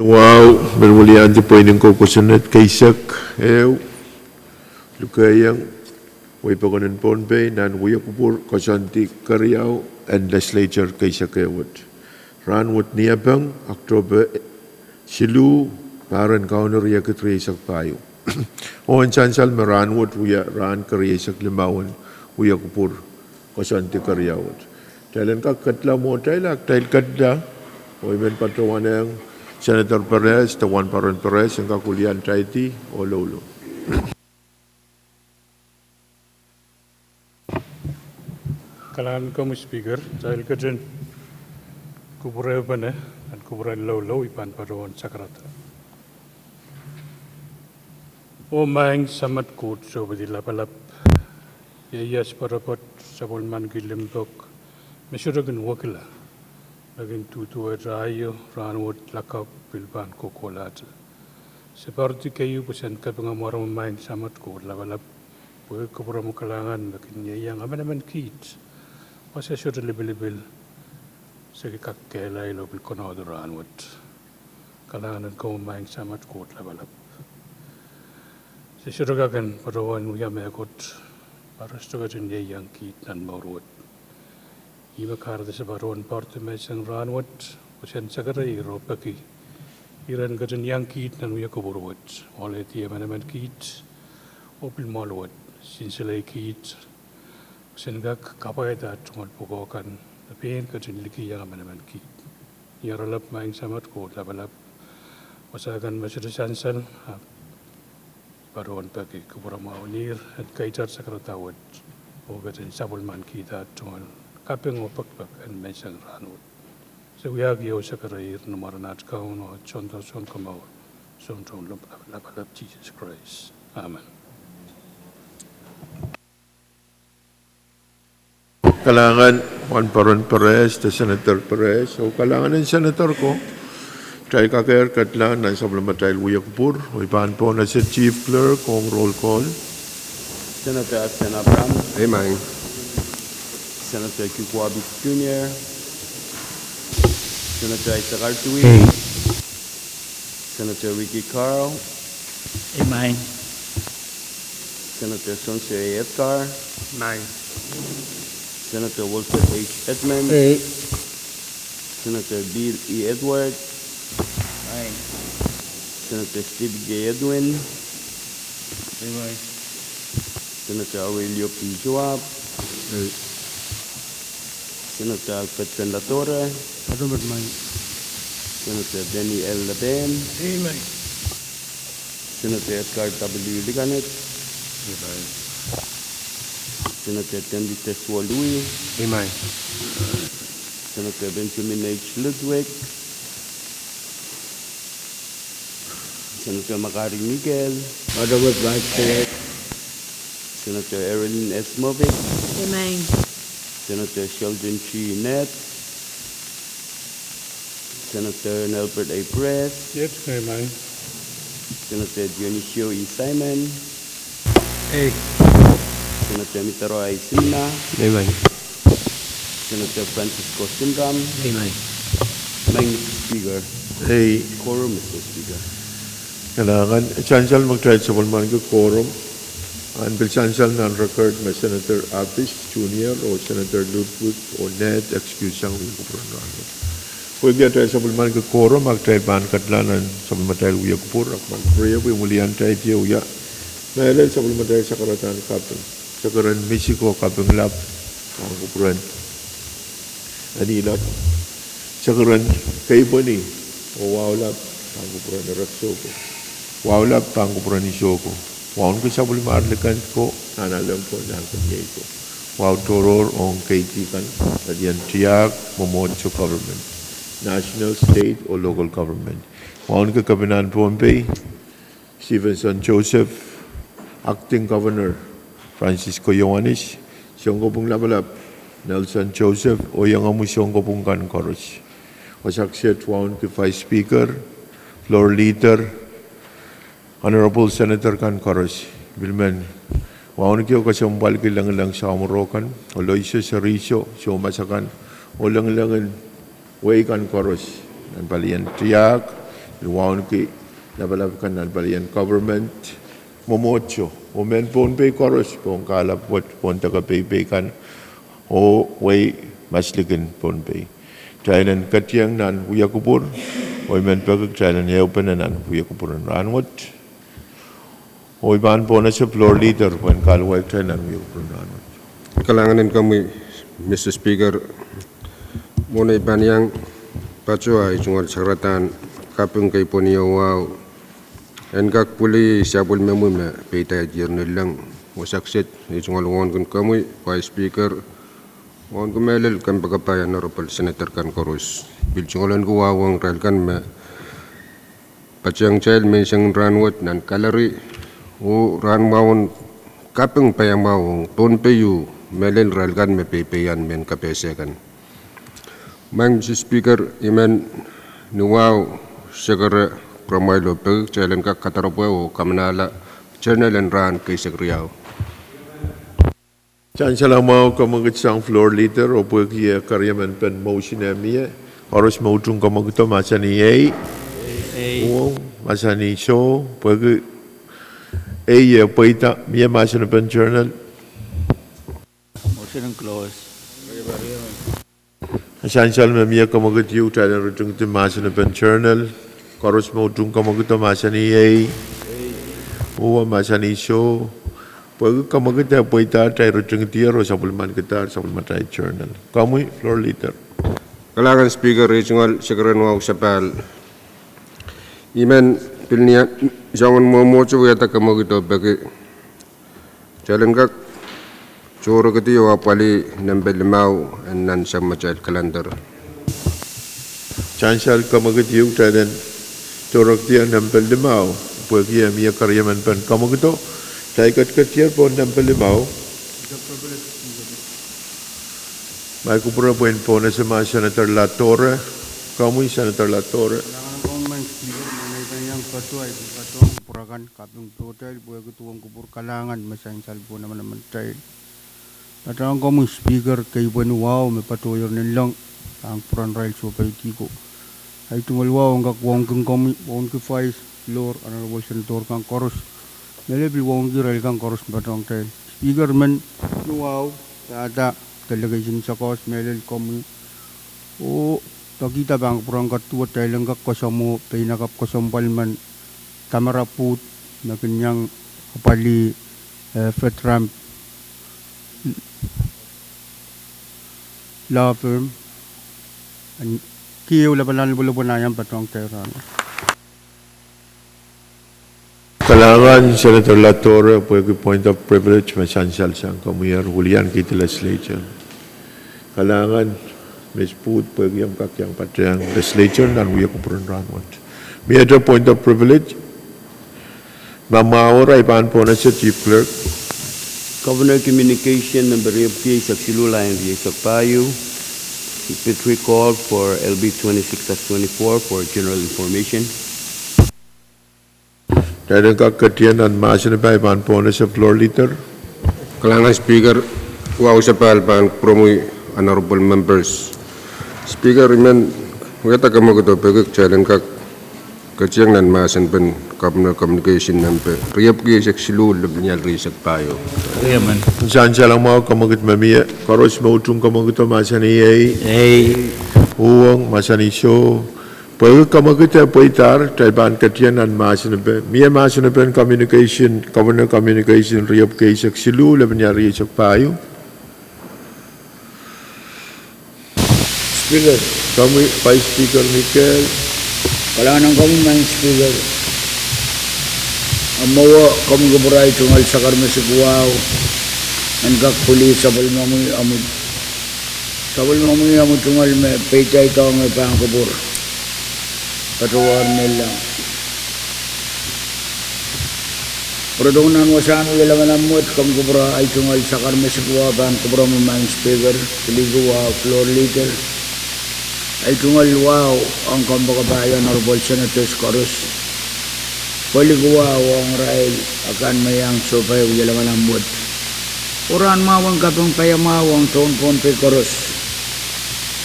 Wow, bermuliaan ti pwedeng ko kusunod kaysak lukayang way pagunan ponbe nan wiyakupur kasanti karyaw and legislature kaysak ewat. Ranwat niyabang October silu paran kauner yakatresak tayo. Ohan chansal maranwat wiya ran karyasak limawan wiyakupur kasanti karyawat. Tailan ka katla mo tailak tail kadda o imen patrawanang Senator Perez, Tawan Paran Perez, ang kakulian Taiti, o Lolo. Kailangan ko mo speaker, dahil ka dyan, kuburay ba na, at kuburay Lolo, ipan pa roon sa karata. O maing samat kut, so ba di lapalap, yayas parapot sa bulman gilimbok, masyuragan wakila. Naging tutuwa tayo, ranwat lakap, pilban kukulat. Seperti kayu pesan ka pengamuara memain samat ko, labalap, buhay kapura mo kalangan, makinya yang aman naman kit. Masa sudah lebih-lebih, segi kakkelai lo bil konodo ranwat. Kalangan ko memain samat ko, labalap. Sesudah kagan perawan uya mekot, paras tu kajan yang kit dan mauruat. Iba karda sa baron parte may isang ranwat, kusan sa karay ropaki. Iran kajan yang kit nan uya kuburwat. Wala tiya manaman kit, opil malwat, sinsilay kit. Kusan gak kapayat at tungal pukokan, napihin kajan liki yang manaman kit. Yaralap maing samat ko, labalap. Wasagan masyadasansal, baron pagi kubura maunir, at kaitar sa karatawat. O kajan sabulman kita at tungal. Kapeng opakpak and mesang ranut. So we have you sakarair no maranat kaun o chonto son kamau son ton lapalap Jesus Christ. Amen. Kalangan Juan Paran Perez, the Senator Perez, o kalangan ng senator ko, try kakayar katlan na sa blamatayl wiyakpur, o ipan po na si Chief Clerk kong roll call. Senator Asen Abraham, Amen. Senator Kikwabi Jr., Senator Isaac Artui, Senator Ricky Carl, Amen. Senator Sonse Edgar, Amen. Senator Walter H. Edmond, Senator Bill E. Edward, Senator Steve J. Edwin, Senator Aurelio P. Joab, Senator Alfred Pen La Torre, Senator Denny L. Laben, Senator Edgar W. Liganet, Senator Tendi Teswa Louis, Amen. Senator Benjamin H. Ludwig, Senator Makari Miguel, Senator Erilyn S. Movic, Amen. Senator Sheldon Chi Net, Senator Nelbert A. Press, Yes, amen. Senator Dionisio E. Simon, Senator Mitaro I. Simna, Amen. Senator Francisco Simram, Amen. Mr. Speaker, Hey, quorum, Mr. Speaker. kalangan, chansal mag-try sa bulman ko quorum. Ang bilsansal ng record may Senator Apis Jr. o Senator Ludwig o Ned, excuse ang wiyakupur na ano. Kung tayo sa bulman ko quorum, mag-try ban katlanan sa bulman tayo wiyakupur, at mag-pray po yung mulian tayo tiyo ya. Nailal sa bulman tayo sa karatan kapeng. Sa karan Mexico kapeng lap, ang kupuran. Anilap. Sa karan kaibo ni, o wawlap, ang kupuran na Raksoko. Wawlap, ang kupuran ni Soko. Waun ko sa bulimarlikan ko, nanalam ko na ang kanyay ko. Wow toror ong kaitikan, tadiyan tiyak, momodso government, national, state, o local government. Waun ka Kabinan Pompey, Stevenson Joseph, acting governor, Francisco Ioannis, siyong ko pong labalap, Nelson Joseph, o yung amu siyong ko pong kankoros. Wasaksiyat waun ka vice speaker, floor leader, Honorable Senator Kan Koros, Bilman, wawan kiyo kasi umbalik lang sa Amorokan, o Loisyo Sariso, siya umasakan, o lang way Kan Koros, ang palian tiyak, Luwaon ki labalabkan nan balian government momocho. Omen pon pe koros pon kalap wat pon taga pe kan o way masligan pon pe. Jainan katyang nan huyakupur. Omen pagak jainan yaupan nan huyakupuran ranwat. Oiban pon na sa floor leader pon kalawag jainan huyakupuran ranwat. Kalanganin kami, Mr. Speaker, muna iban yang pacu ay jungal saratan kapung kay poniyo wow. Engkak puli siapul memu me peta jirnil lang wasaksit jungal ngon kun kami Vice Speaker ngon kumelel kan pagkapayan Honorable Senator kan Korus. Bil jungalan ko wawang rel kan me pacang child mensang ranwat nan kalari o ranmawon kapung payamawong ponpeyu melel rel kan me pepeyan men kapesekan. Mang Mr. Speaker, iman nuwaw segera promoilo pe jalan ka katarapo kamanala channel and ran kay Sagriao. Chan salamau kamagit sang floor leader o pagi karyaman pen motion miye oros mautung kamagito masani A o masani show pagi A paita miye masani pen journal Motion close. Essential miye kamagit yu tayo rutung ti masani pen journal oros mautung kamagito masani A o masani show pagi kamagita paita tayo rutung ti ro sabulman kita sabulman tayo journal kamu floor leader. Kalangan Speaker regional segera nuwaw sapal. Iman pilniya jangan momocho yata kamagito bagi jalan ka choro kati yo apali nambel mau nan sama child calendar. Chansal kamagit yung tayo torok tiya nampel limaw pagi miya karyaman pen kamagito tayo kat po nampel limaw may kupura po po na sa mga Senator Latore kamu Senator Latore Kalangan Speaker mengenai yang kedua itu katong purakan kapung total buat ketuang kubur kalangan masain salpo naman tayo. Natang kamu Speaker kay wow may patuyor nilang ang puran rail so kay kiko. Ay tumalwaw ang kakuwang kong kami on ki Vice Lord Honorable Senator kang Korus. Nelebil wong ki rail kang Korus batang tayo. Speaker man wow ada delegation sa kos melel kami o pakita bang purang katuwa tayo lang kakasamo pinakap kasampalman tamaraput na kanyang kapali Fed-Ramp law firm kiyo labanan bulabunayan patong tayo. Kalangan Senator Latore pagi point of privilege masansal sang kamuyar hulian kita legislature kalangan Miss Put pagi yang kakyang patyang legislature dan wiya kupuran ranwat. May other point of privilege mamawar ay paan po na sa Chief Clerk. Governor Communication number PA Saksilula and VA Sakpayo. It recalled for LB 26-24 for general information. Dahil kakatiyan at masin na paan po na sa floor leader. Kalangan Speaker, wow sapal pan promoy honorable members. Speaker iman weta kamagito pagak challenge kak kaciyang nan masan pen Governor Communication number riyap ki Saksilula lebnyal risak payo. Yaman. Saan siya lang mga kamagit mamiya karos mautung kamagito masan iya uwang masan isyo pagka kamagita po itar taiban katiyan ang masan na pen miya masan na pen communication Governor Communication riyap kay Saksilula lebnyal risak payo. Speaker, Kami Vice Speaker Mikel kalangan kami main Speaker. Amawa kami keberai tungal sakar mesikuaw. Engkak puli sabal mamui amud. Sabal mamui amud tungal me pecay kau me pang kubur. Patuwar nila. Perdonan wasanu yalangan amud kami keberai tungal sakar mesikuaw pang kubur main Speaker. Keligua floor leader. Ay tungal wow ang kampakabayan Honorable Senator Korus. Paliguwa ang rail akan mayang supay uyalangan ambot. Uran mawang kapang payamawang taon pon pe Korus.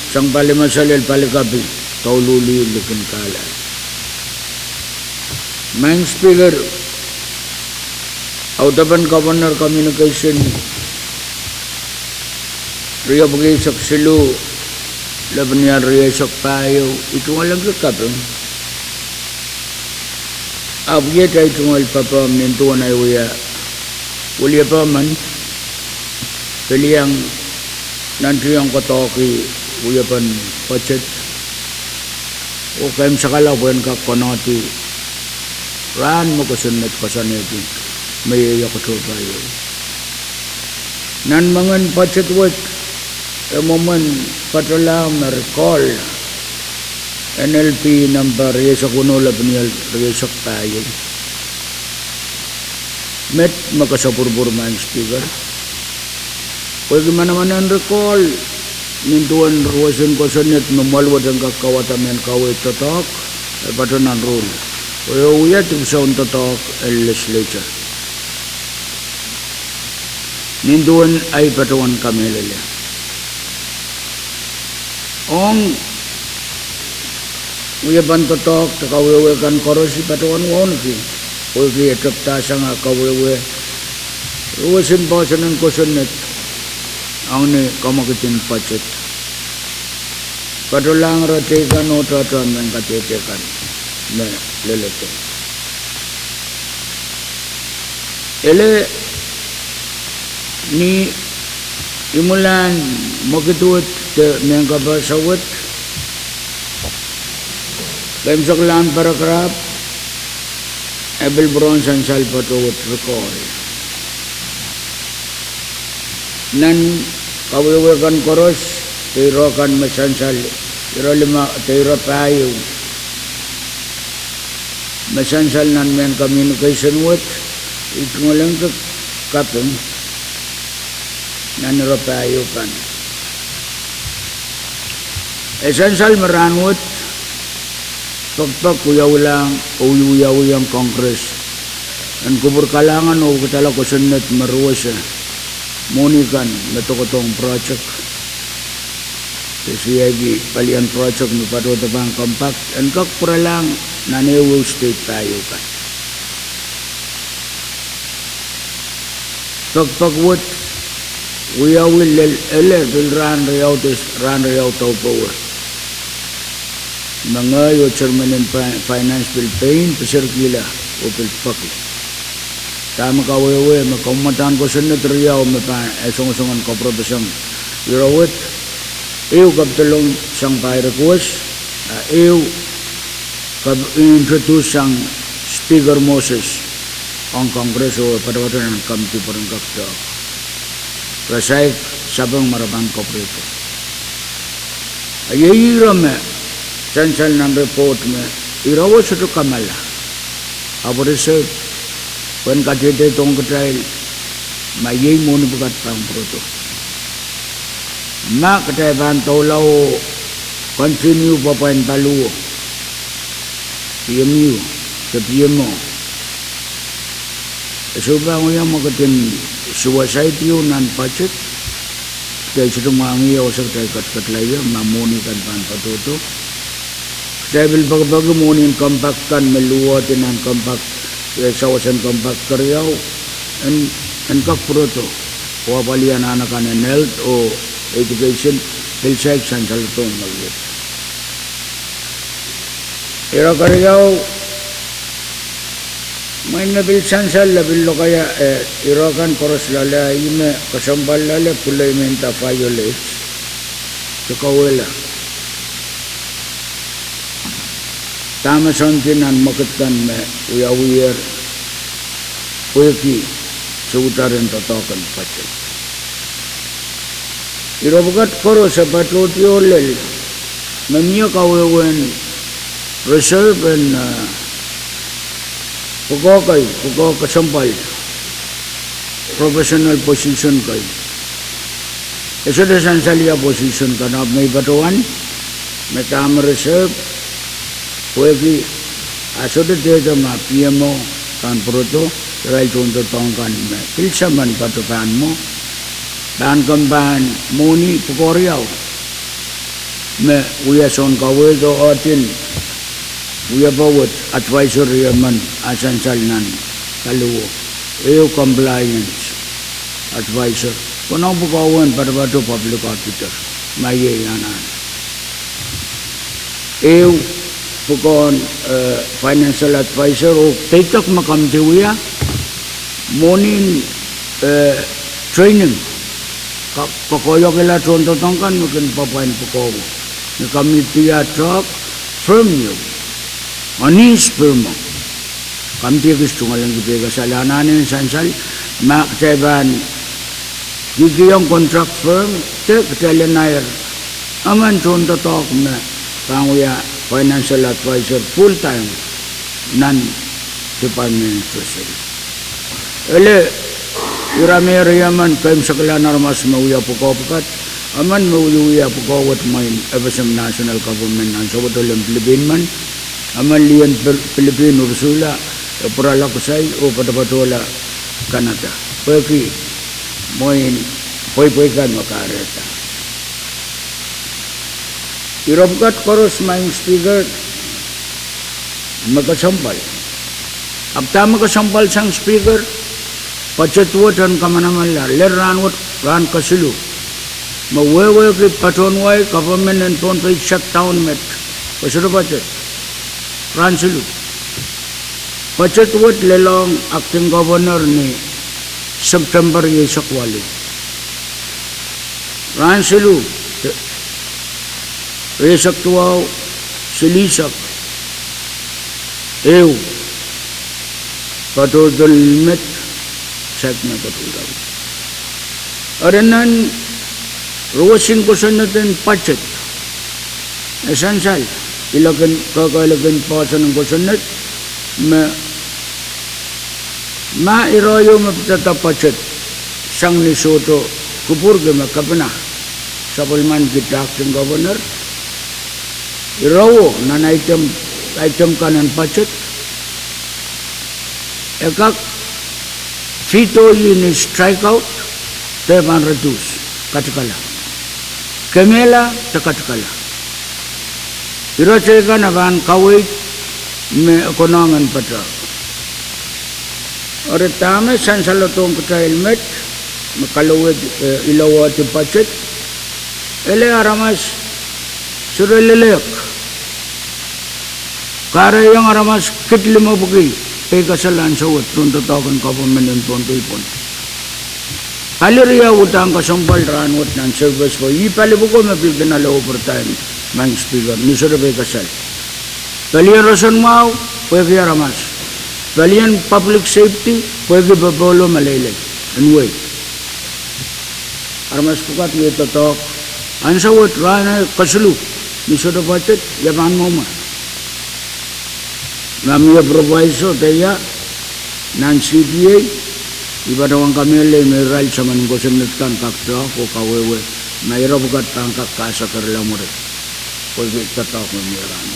Sang palimasalil palikapi taululi likan kala. Main Speaker, Autapan Governor Communication, Ria Bagi Saksilu, Labanian Ria Sakpayo, itu walang kakapang. Abiyat ay tungal papa mintuan ay uya pa man, piliyang nandiyang kotoki, uya pan pachet, o kayam sakalawan ka konoti, ran mo kasunat kasaneti, may yakotopayo. Nan mangan pachet wet, emoman patulang recall, NLP number yesa kuno labnial yesa tayo. Met makasapurbur man Speaker. Pwede man recall nintuan ruwasan ko sa net mamalwad ang kakawatan ng kawit tatak ay patunan rule. Uya tigsaon tatak el legislature. Nintuan ay patuan kami lele. Ong uya bantotok takawewe kan korosi patuan wonki uya etapta sanga kawewe ruwasin pa sa ng kusunet ang ni kamakitin pachet patulang ratekan o tatan ng katetekan na lelete ele ni imulan makituot ng kabasawat Kaya saklaan paragraph, Abel Bronze and Salvato would recall. Nan kawiwakan koros, tiro kan masansal, tiro lima, tiro payo. Masansal nan men communication with, ito nga lang kapeng, nan ro payo kan. Essential maranwot, pagpag uyawlang o uyawang Congress ang kubur kalangan o katala ko sunat maruwasa munikan natukotong project CIB palian project ni patutabang compact ang kakpura lang na newo state tayo ka pagpagwat uyawil ele bil ran riyaw tau power mga yo chairman and finance bill pain pesir gila o bill pakli tama ka wewe makamatan ko sunod riyaw mapa esong-esongan ko produsang irawat iyo kaptalong sang pay request iyo kab introduce sang Speaker Moses ang Kongreso padawatan ng kamti parang kapta rasay sabang marabang koprito ayirame Sansal ng report me, irawo sa ito kamala. Abo reserve, when katite itong katrail, mayay mo ni bukat pang proto. Ma katay bantaw lao, continue pa pa yung paluo. PMU, sa PMO. So ba mo yung magatin suicide yun ng budget? Kaya sa tumangiyaw sa katlayo, mamunikan pa ang patuto. Saya bil baga munin compact kan meluatin ang compact sawasan compact karyaw and kakproto wapalian anak kan health o education health section salutong malit ira karyaw may nabil sansal labil lo kaya ira kan koros lala ime kasambal lala pulay menta violates kakawela tama santinan makatkan me uyawir uyaki sa utaran tatokan pachay irobagat koro sa patloti olel mamiya kawewen reserve and pagkakay sampal professional position kay isa na sansalia position ka na may batuan may tama reserve Pwede, aso de ma PMO kan proto, rai contoh tongkan me. Pilsa man patukan mo, dan kamban muni pukoriau. Me uya son kawe do otin, we about advisory man asan salnan kaluo EU compliance advisor kono bukawan pada public auditor maye yanan EU bukan financial advisor o tetok makam diwiya morning training kakoyo kila contoh tangkan mungkin papain pukaw kami tiatok firm yo anis firm kami tiagis tungalang gibega salananin sansal mak teban gigiyong contract firm te katalan nair aman contoh tok na pangya financial advisor full time non-department treasury. Ele irame yaman kaim sakala narmas mauya pukaw-pukat aman mauya pukaw at main ebasam national government nan sobat olem Philippine man aman lian Philippine ursula perala kusay o patapatola Canada. Pagi main poi kan makareta. Irapkat koros maing speaker makasampal. Abta makasampal sang speaker pacetwat dan kamana-mana ran kasilu. Mawewe ki patonway government and ton pay shutdown met. Pasudo pacet. Ran silu. Pacetwat lelong acting governor ni September ye sakwali. Ran silu. Resak tuaw silisak ew patodol met sak na patulaw aranan ruwasin ko sa natin pachet esansal ilagan kakalagan pa sa ng kusanat irayo mapitata pachet sang ni Soto kupurga makapana sa pulman kita acting governor irawo nan item kanan pacet ekak fito ini strike out teman reduce katkala kemela tekatkala iro ceka nakan kawit me konongan patra ore tame sansalotong helmet makalawed ilawat pacet ele aramas surelelek kara yang aramas kitlima bugi pegasalan sawat tunto tawagan government and tunto ipon kaliria utang kasampal ranwat ng service ko ipali buko mapigdan na overtime mang speaker ni sura pegasal kalian rason mau pwede aramas kalian public safety pwede babolo malaylay anyway aramas pukat ito tok ansawat rana kasulu ni sura pacet yaman mo ma Namanya proviso taya nan CPA ibadah orang kami le meral sama nunggu senetkan kakta ko kawewe mayro bukat tangkak kasa kerla murid ko tatak memiran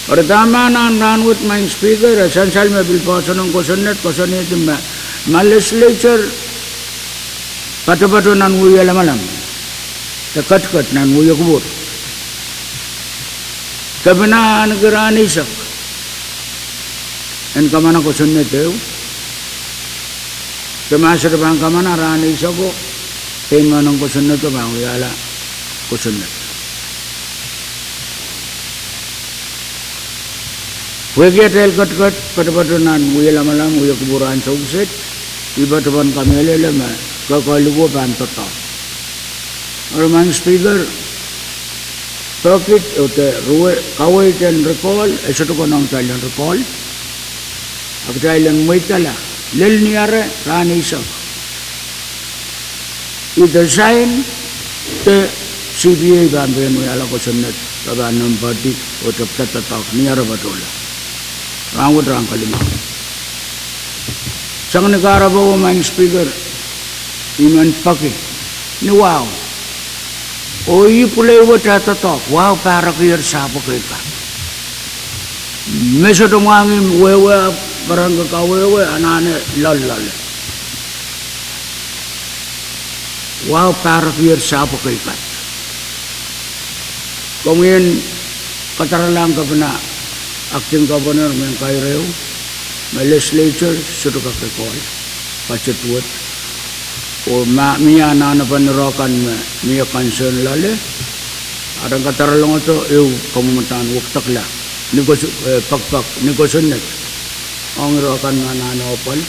pertama nan ranut main speaker esansal mobil pasanong ko senet ma legislature pato nan wuya lamalam dekat nan wuya kubur kabina negara isak en kamana ko sunnet eu kemasar bang kamana rani sako temanong ko sunnet ko bang yala ko sunnet wege tel kat padapadanan wila malam wila kuburan sugset iba teban kamele lema ka kalugo ban tota orman speaker pocket ote ruwe kawai ten recall esoto ko nang talon recall Agdailan moitala lel niare rani isak either sign te CBA bamben mo ala ko sunnet tabanam party o tatak niare batola rangud rang kalima sang negara bawa main speaker iman pake ni wow o i pulay wo tatak wow para kiyar sapo kay ka meso domangin wewe barang kawewe anane lal wow para kiyar sapo kay ka kongin kataralang ka pina acting governor men kaireu, my legislature sudah kakekol, pacetwet, o miya na panirakan miya concern lale, adang kataralong ito, kamumantaan waktakla, pakpak, negosyonet, ang irakan nga nanawapal,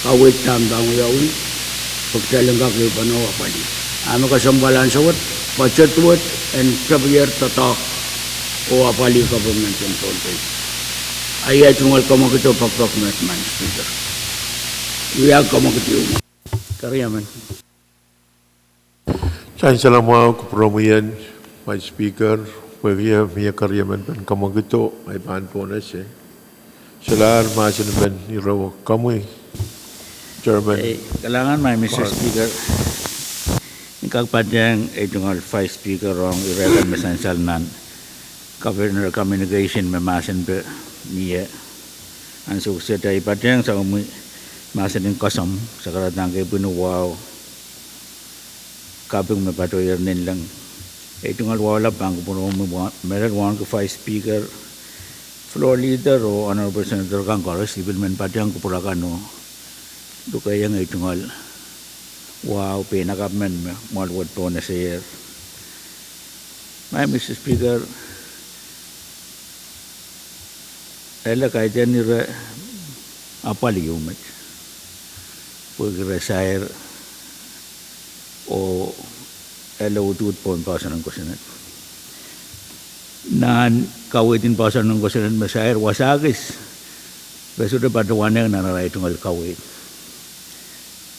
kawit tam yawin, pagtalang kakay panawapal. Amo kasambalan sawat, pacetwet, and kabiyer tatak, o apali government and tontay. Ayat tunggal kamakito pakpak man speaker. Uyag kamakito. Karyaman. Saya salam mau ke promoyan, my speaker, bagi Mia Karyaman pen kamu gitu, ay bahan ponas eh. Salar macam ben iraw kamu, Chairman. Kailangan may Mr. Speaker. Ikagpadyang itong Vice Speaker rong irekan mesensal nan Governor Communication memasin pe niya ang sukses ay padyang sa umi masin ng kosam sa karatang kay pinuwaw kaping mapatoyer nin lang itong alwala pang puno meron wan ko Vice Speaker floor leader o honorable senator kang koros ibig padyang kupurakan no dukayang itong wow, pinakapman malwat po na siya. My Mr. Speaker, ela kaya dyan nira apali umat. Pag-resire o ela utut po ang pasan ng kusinat. Naan kawitin pasan ng kusinat masayar wasagis. Beso na patuwan na nanaray itong kawit.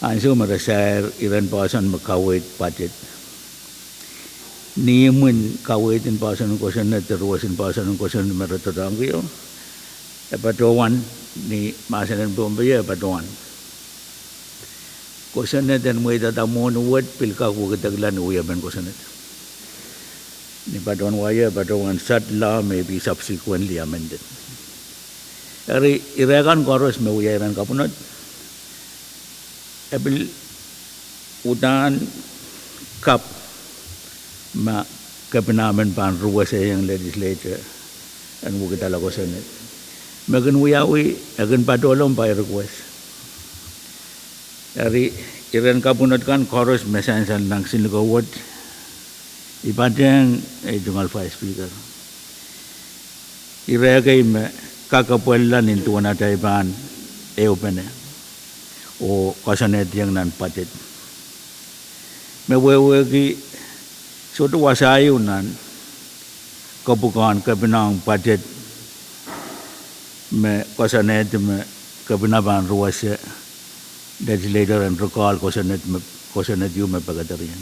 Anso marasar iran pasan makawit budget. Niyaman kawitin pasan ng kusan na terwasin pasan ng kusan na maratadang kayo. Epatuan ni masanan bumbaya epatuan. Kusan na dan mo itatamon uwat pilka kukitaglan uyaban kusan na. Ni patuan waya epatuan sadla may be subsequently amended. Ari irakan koros may uyaran kapunod. Abil utan kap ma kapinaman pan ruwa sa yung legislature ang bukit talaga sa net. Magan wiyawi, agan patolong pa request. Dari iran kapunod kan chorus mesansan ng sinugawad ipadang jungal Vice Speaker. Iregay me kakapuelan into na tayban open o kasanet yang nan patit. Mewewe ki suatu wasayu nan kabukan kabinang patit me kasanet me kabinaban ruwase legislator and recall kasanet yu me pagatarian.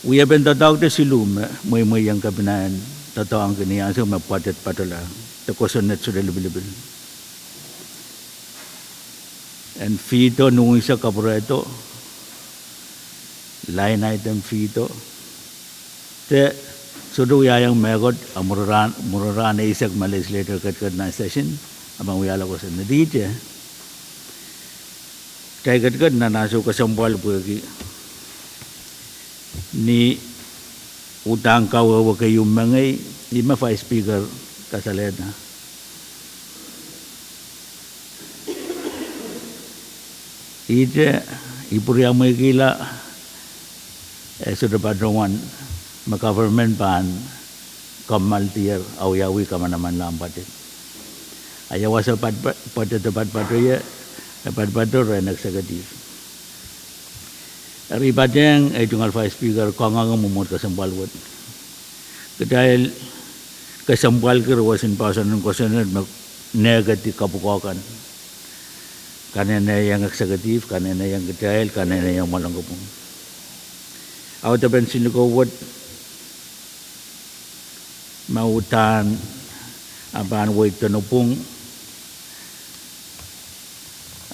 We have been tatawag de silum may yang kabinayan tatawag kaniya so me patit patala the kasanet so deliverable. And fito nung isa kapureto line item fito te sudu yang megot amuraran isak legislator kat na session abang uyala ko sa nadite tay kat na naso kasampal pugi ni utang kawawa kayo mangay lima Vice Speaker kasalena. Ide ipuri ang may kila sudah padrongan ma-government pan kamaltier awyawi kamanaman lampatin. Ayawa sa patapat-patoya dapat-pator ay nagsagatif. Aripadeng ay tungal Vice Speaker kangang mumot kasampalwat. Dahil kasampal kirawasin pasan ng kusanan negatif kapukakan. Kanina yang eksekutif, kanina yang kecil, kanina yang malanggapong. Ako taban sinugawad mautan aban way tanupong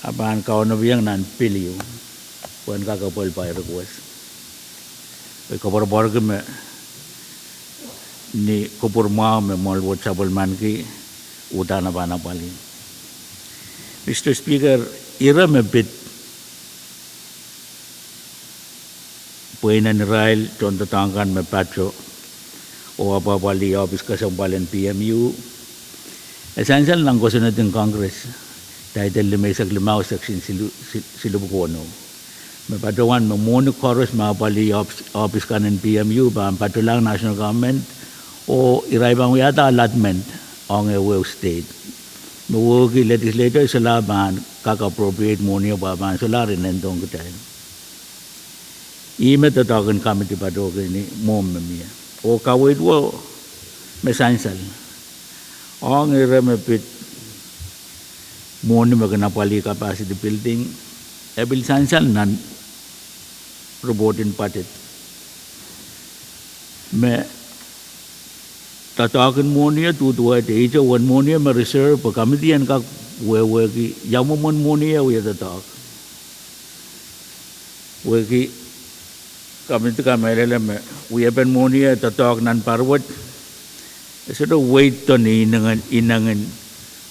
aban kaunabiyang nan piliw kuan kakapal pa request. Kabar-bar me ni kupurma me malwat sabal man ki utana bana palin. Mr. Speaker, ira me bit puena ni Rail contoh tangkan me patro o apa-apa li office kasampalan PMU. Essential lang ko sa nating Congress. Title 5 section silubukono. Mapatuan mamono chorus mapali office kanan PMU ba patulang national government o iraibang yata allotment ang Ewe state. Mawagi legislator sa laban kaka-appropriate mo niya ba sa larin nandong katayin. Ime tatagan kami ti patokin ni mom miya. O kawit wo mesansal. Ang iremepit mo ni maganapali capacity building ebil sansal nan robotin patit. Me tatakan mo niya tutuwa iti ito wan mo niya ma-reserve pa kami diyan kak wewe ki yamuman mo niya uya tatak. Weki kami tu kami leleme uya ben mo niya tatak nan parwat. Sudah wait to ni inangan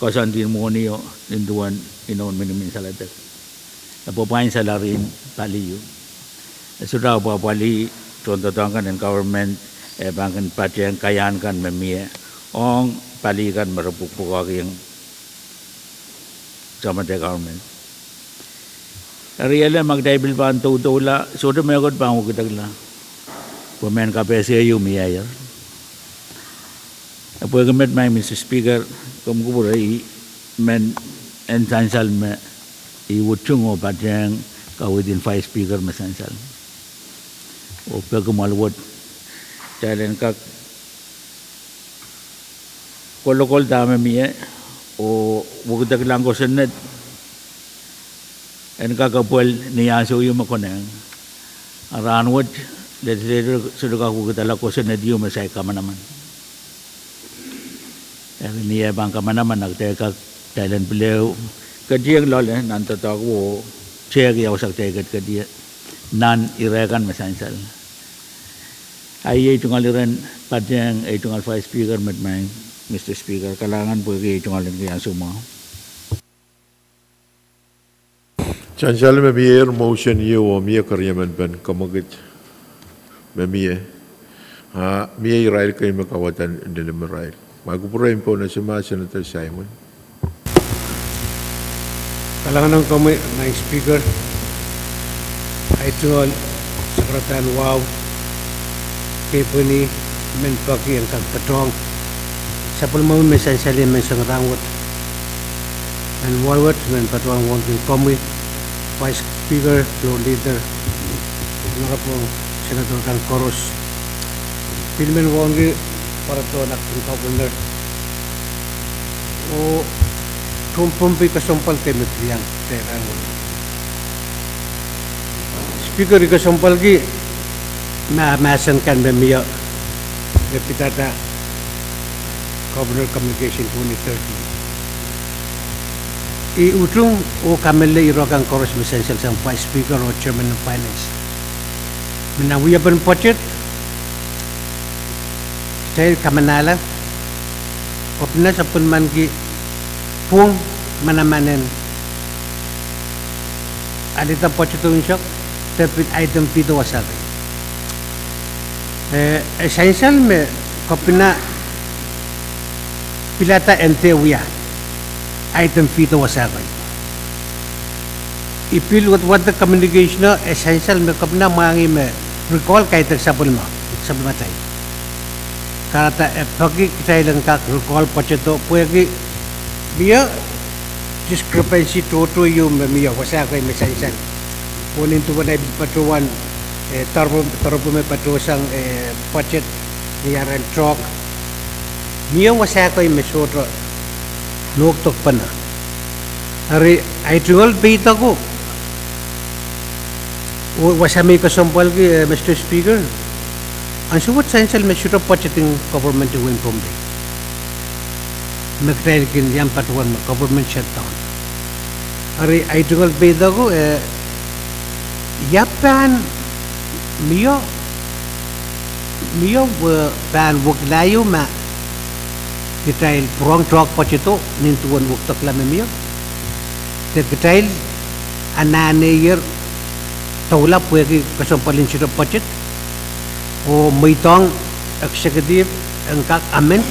kasan din mo niyo ninduan inon minimin salatek. Napapain sa larin paliyo. Sudah apa pali contoh tangkan dan government bangkan pati yang kayan kan memia ong pali kan merepuk-pukak yang sama de government. Ariela magdaibil pa ang tutula sudah mayakot pa ang ukitagla. Pemain KPSAU miyayar. Apo gamet mai Mr. Speaker kum kubur men ensansal me I wuchungo pateng ka within 5 speaker mesansal. O pegumalwot talen kak kolokol dame miye o wugudak lang ko senet en kakapwel niyaso yung makoneng aranwot legislator sudah kakukutala ko senet yung masay kama naman. Niya bang kamanaman nagteka Thailand beliau kadiang lole nan tatawo cek yaw sak tekat kadia nan irakan mesansal ay tungaliran padang ay tungal 5 speaker medmang Mr. Speaker kalangan po kay tungalan kaya semua Chancellor Memir motion you o Mia Karyaman Ben Kamagit Memir Mia Israel kay makawatan dalam Israel. Magpupurahin po na si Senator Simon. Kalangan kami na speaker ay tungol Secretary Wow kay po ni Menpaki ang kagpatong sa pulmang mesansalin men sang rangwat and walwat men patwang wonting kami Vice Speaker, Floor Leader Honorable Senator Kan Koros Pilmen wongi para to nakita benar. O tumpumpi kasampal temetriang terang. Speaker kasampal ki masan kan bemia deputata Governor Communication 2030. I utung o kamelle irokan koros essential sang Vice Speaker o Chairman of Finance. Menawiya ban budget saya kamanala opna sa punman ki pung manamanen alita pochetong shok tepit item pito wasag essential me kopina pilata ente uya item pito wasag ipil what the communication essential me kopina mangi me recall kay tersapul ma sabmatay karata pagi kita ilang kak recall pacheto puegi dia discrepancy toto yung mamiya wasa kay mesansan kunin tu wanay patuan tarbo may patusang budget niyaran truck niya wasa kay mesotro nuktok pa na ari ay tungol bita ko wasa may kasampal ki Mr. Speaker. Ang suwat essential may shoot up budgeting government to win from day. Magtrail kin yan patuan government shutdown. Ari ay tungal beda ko yapan miyo pan wag layo ma detail purong truck budgeto nintuan wag takla miyo. Detail anane year tawla pwede kasampalin shoot up budget o may tong executive ang kak amen.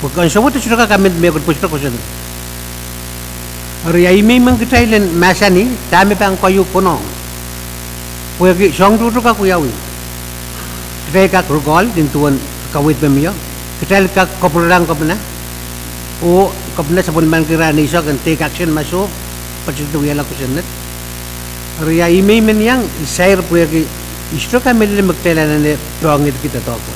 Pagkan sa wata sudah kak amen may agad po sudah kusin. Ari ay may mga kitailan masa ni dami pa ang kayu punong. Pwede siyang tuto ka kuyawi. Kita kak rugol din tuan kawit bemiyo. Kita kak koprang kapna. O kapna sa punman kira ni siya kan take action masuk. Pagsitu yala kusinat. Ari ay may man yang isair pwede isto kami din magtailan na tuangit kita toko.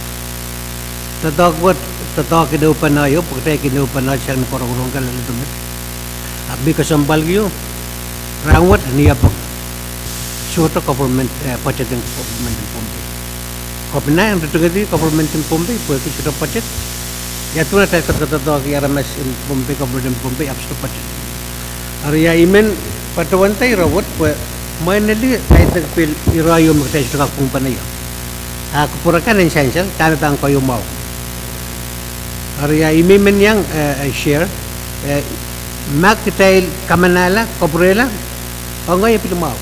Tatok kinupan na yun, pagkatay kinupan na siyang nakorong ka lang ito. Abi kasambal yun, rawat niya pag suto government, budget ng government ng Pompey. Kapag na, ang rito nga government ng Pompey, pwede suto budget. Yato na tayo katatok yaramas ng Pompey, government ng Pompey, apos to budget. Arya imen, patawan tayo rawat, may nali, kahit nagpil, irayo magtayo sa kakumpa na yun. Kapurakan ng essential, kami pa ang kayo mau. Arya imimen yang share, magkitail kamanala, koprela, o ngayon pilumaw.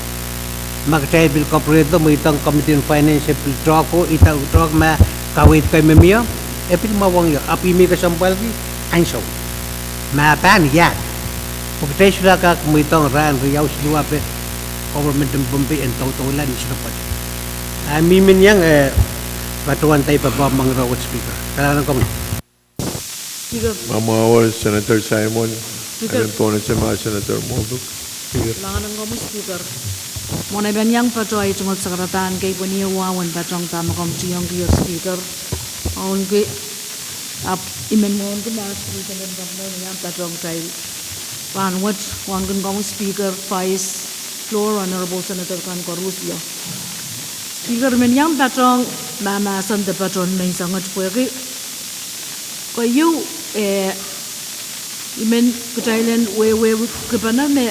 Magkitail bil kopreto, mo itang Committee on Finance, piltroko, itang trok ma kawit kay memiyo, pilumawang yun. Api mi kasampal ki, ansaw. Mapan, yan. Pagkitail sila ka, mo itang ran, riyaw siluwa, government ng Bombay and tautulan is dapat. Mimin yang batuan tayo pa ba mga rawat speaker. Kailangan ko. Speaker, Mamawal, Senator Simon. Speaker. Alam po na siya mga Senator Mobuk. kailangan ng kami speaker. Muna banyang patoy tungkol sa karataan kay paniyawawan patong tama kong siyong kiyo speaker. Aun kay imen mo ko na speaker ng kamay niya patong tayo. Panwat, wan kong speaker, vice floor, Honorable Senator Kan Corusio. Speaker, menyang patong mamasan de patron may sangat pwede. Kayo, imen kutailen we kepana me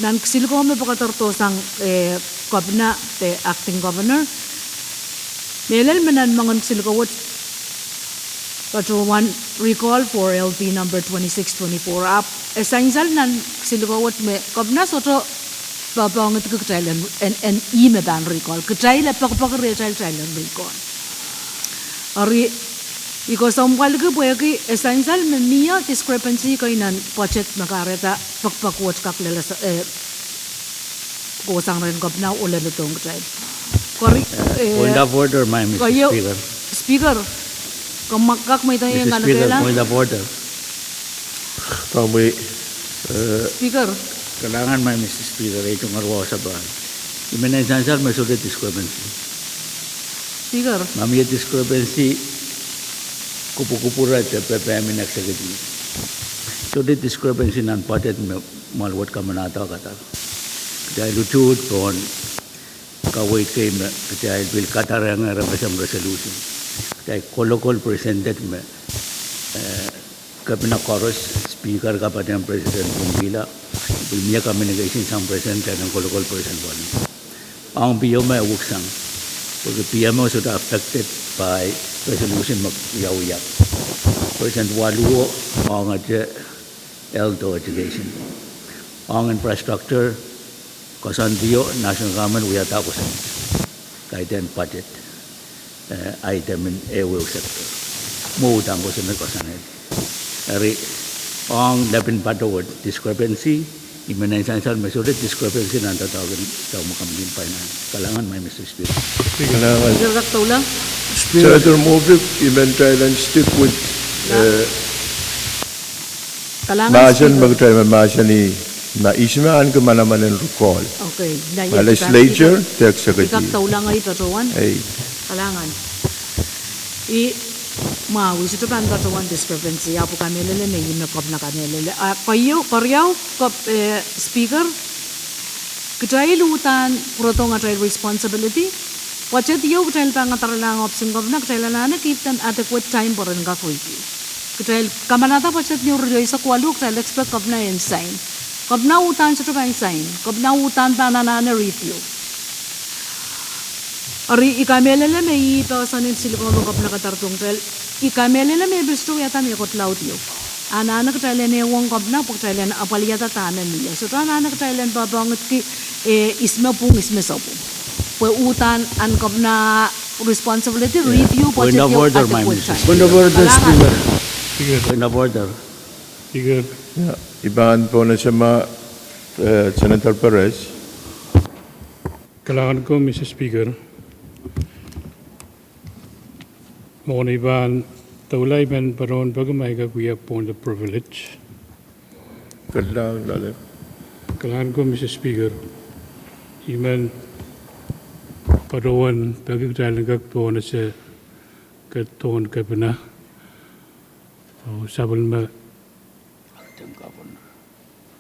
nan ksil ko me pakatarto sang governor te acting governor melel menan mangon ksil ko wat patrol 1 recall for LP number 2624 up essential nan ksil ko wat me governor soto babang itu kutailen en me ban recall kutaile pak kutailen recall ari Iko sombal ke boleh ke essential memia discrepancy kau inan budget makareta pak kak lelas kosang ren kau na oleh letong kecil. Kori Point of order, my Mr. Kayo- Speaker. speaker kemakak mai tahu yang Mr. kalau Speaker, kela point of order. Kami, speaker Kailangan, my Mr. Speaker, ito nga raw sa bahay. Imenasansal, may sulit discrepancy. speaker Mami discrepancy, kupu-kupura ito, PPM executive. Sulit discrepancy nan patet malwat ka manata kata. Kaya lutud pon kawait kay kaya bil katarang rabasam resolution. Kaya kolokol presented me kapina chorus speaker kapadang president Bumbila bilmiya communication sang president ng kolokol president pon. Ang biyo may uksang. Porque PMO sudah affected by resolution mag-yaw-yak. President Waluo, ang Eldo education. Ang infrastructure, kasandiyo, national government, uyata ko sa kahit yan budget item in AWO sector. Muutang ko sa may kasanid. Ari, ang labing patawad, discrepancy, imenaisansal may sulit discrepancy na tatawagin sa makamagin pa na kalangan may Mr. Speaker. kailangan. speaker tak tahu lah Senator Mobuk, i-try and stick with kalangan maasan speaker. mag-try maasan ni na ismaan ko manaman ng recall. Okay, na Ma legislature, the executive. Ikak tahu lang ay patrol 1. Ay, Kalangan. Mawi sa tupan patrol 1 discrepancy. Apo kami lele may yunakop na kami lele. Koryaw, speaker, kutay lutan, protong atay responsibility. Wacet yo kutay pangatar lang option ko na kutay lang na keep them adequate time for ang review. Kutay kamanata wacet niyo review sa kwalu kutay expect ko na sign. Kop na utan sa tupan sign. Kop na utan pa na review. Ari ikamelele may ipawasanin silikon kop na katartung trail. Ikamelele may bisto yata may kotlaut yo. Anak trail ne wong kop na pok trail na apaliyata tanan niya. So anak trail babangot ki isme pung isme sopo. Pwe utan an kop na responsibility review Point budget of yung order, at the Ma'am. point time. Point of order, Kailangan. Speaker. Speaker, Point of order. Speaker, Yeah. Ibahan po na siya Senator Perez. kailangan ko, Mr. Speaker, mohon iban taulay ben paron bagamay kuya point of privilege. Kadlang lalim. Kailangan ko, Mr. Speaker, iman paron bagagdal nagakpo na sa katon kabina o sabal ma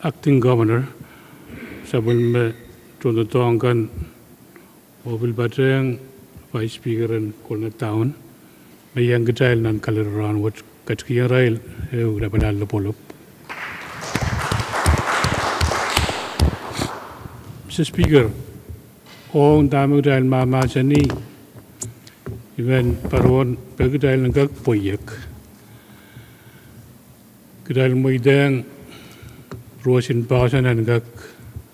acting governor sabal ma tunutong kan mobil batang vice speaker and kolna town may yang gajal nan kalir ran wat katkiya rail udah banal polop. Mr. Speaker, on dami dahil mama sani even paron pag dahil nagak poyak dahil mo idang ruasin pa sa nagak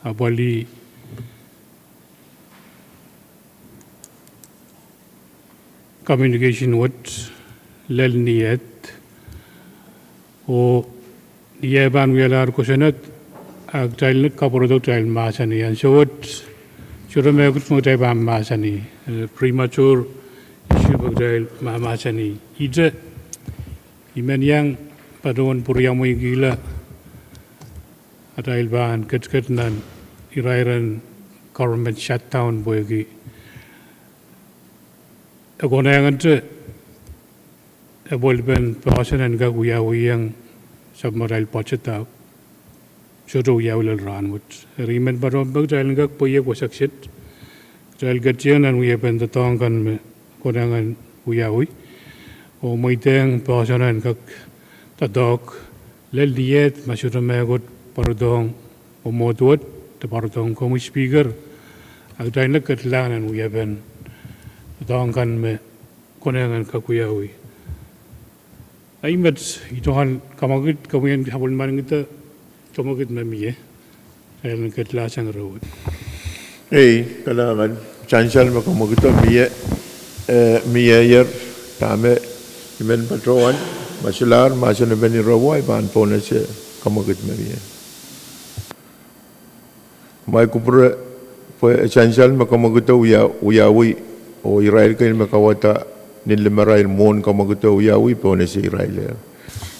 abali communication what lel niyet o niyaban wiyalar ko sanat ag dahil nagkapurodok dahil masani yan so what sure may gut mo dahil masani premature issue pag dahil masani ija iman yang padoon puriyang mo gila at dahil baan kat nan irairan government shutdown boyagi ako na yang ante bolben pasanan ga uyawiyang submarine pachataw Suru yawlal ranwut. Rimen baron bag dahil ngak poye wasaksit. Dahil gatiyan an uya ben datang kan me kodangan uyawi. O moiteng pasanan kak tadok lel diet masyura megot parodong o modwat te parodong komu speaker. Ag dahil nagkatlangan uya ben datang kan me kodangan kak uyawi. Ay met itohan kamagit kamuyan habol man kita Kamagit mamiye, dahil nagkatlasang rawat. Kailangan chansal makamagito miye yer tame imen patroan masular masana beni rawai ban pona se kamagit mamiye. Mai kupura chansal makamagito uyawi o Israel kail makawata nilimarail mon kamagito uyawi pona se Israel.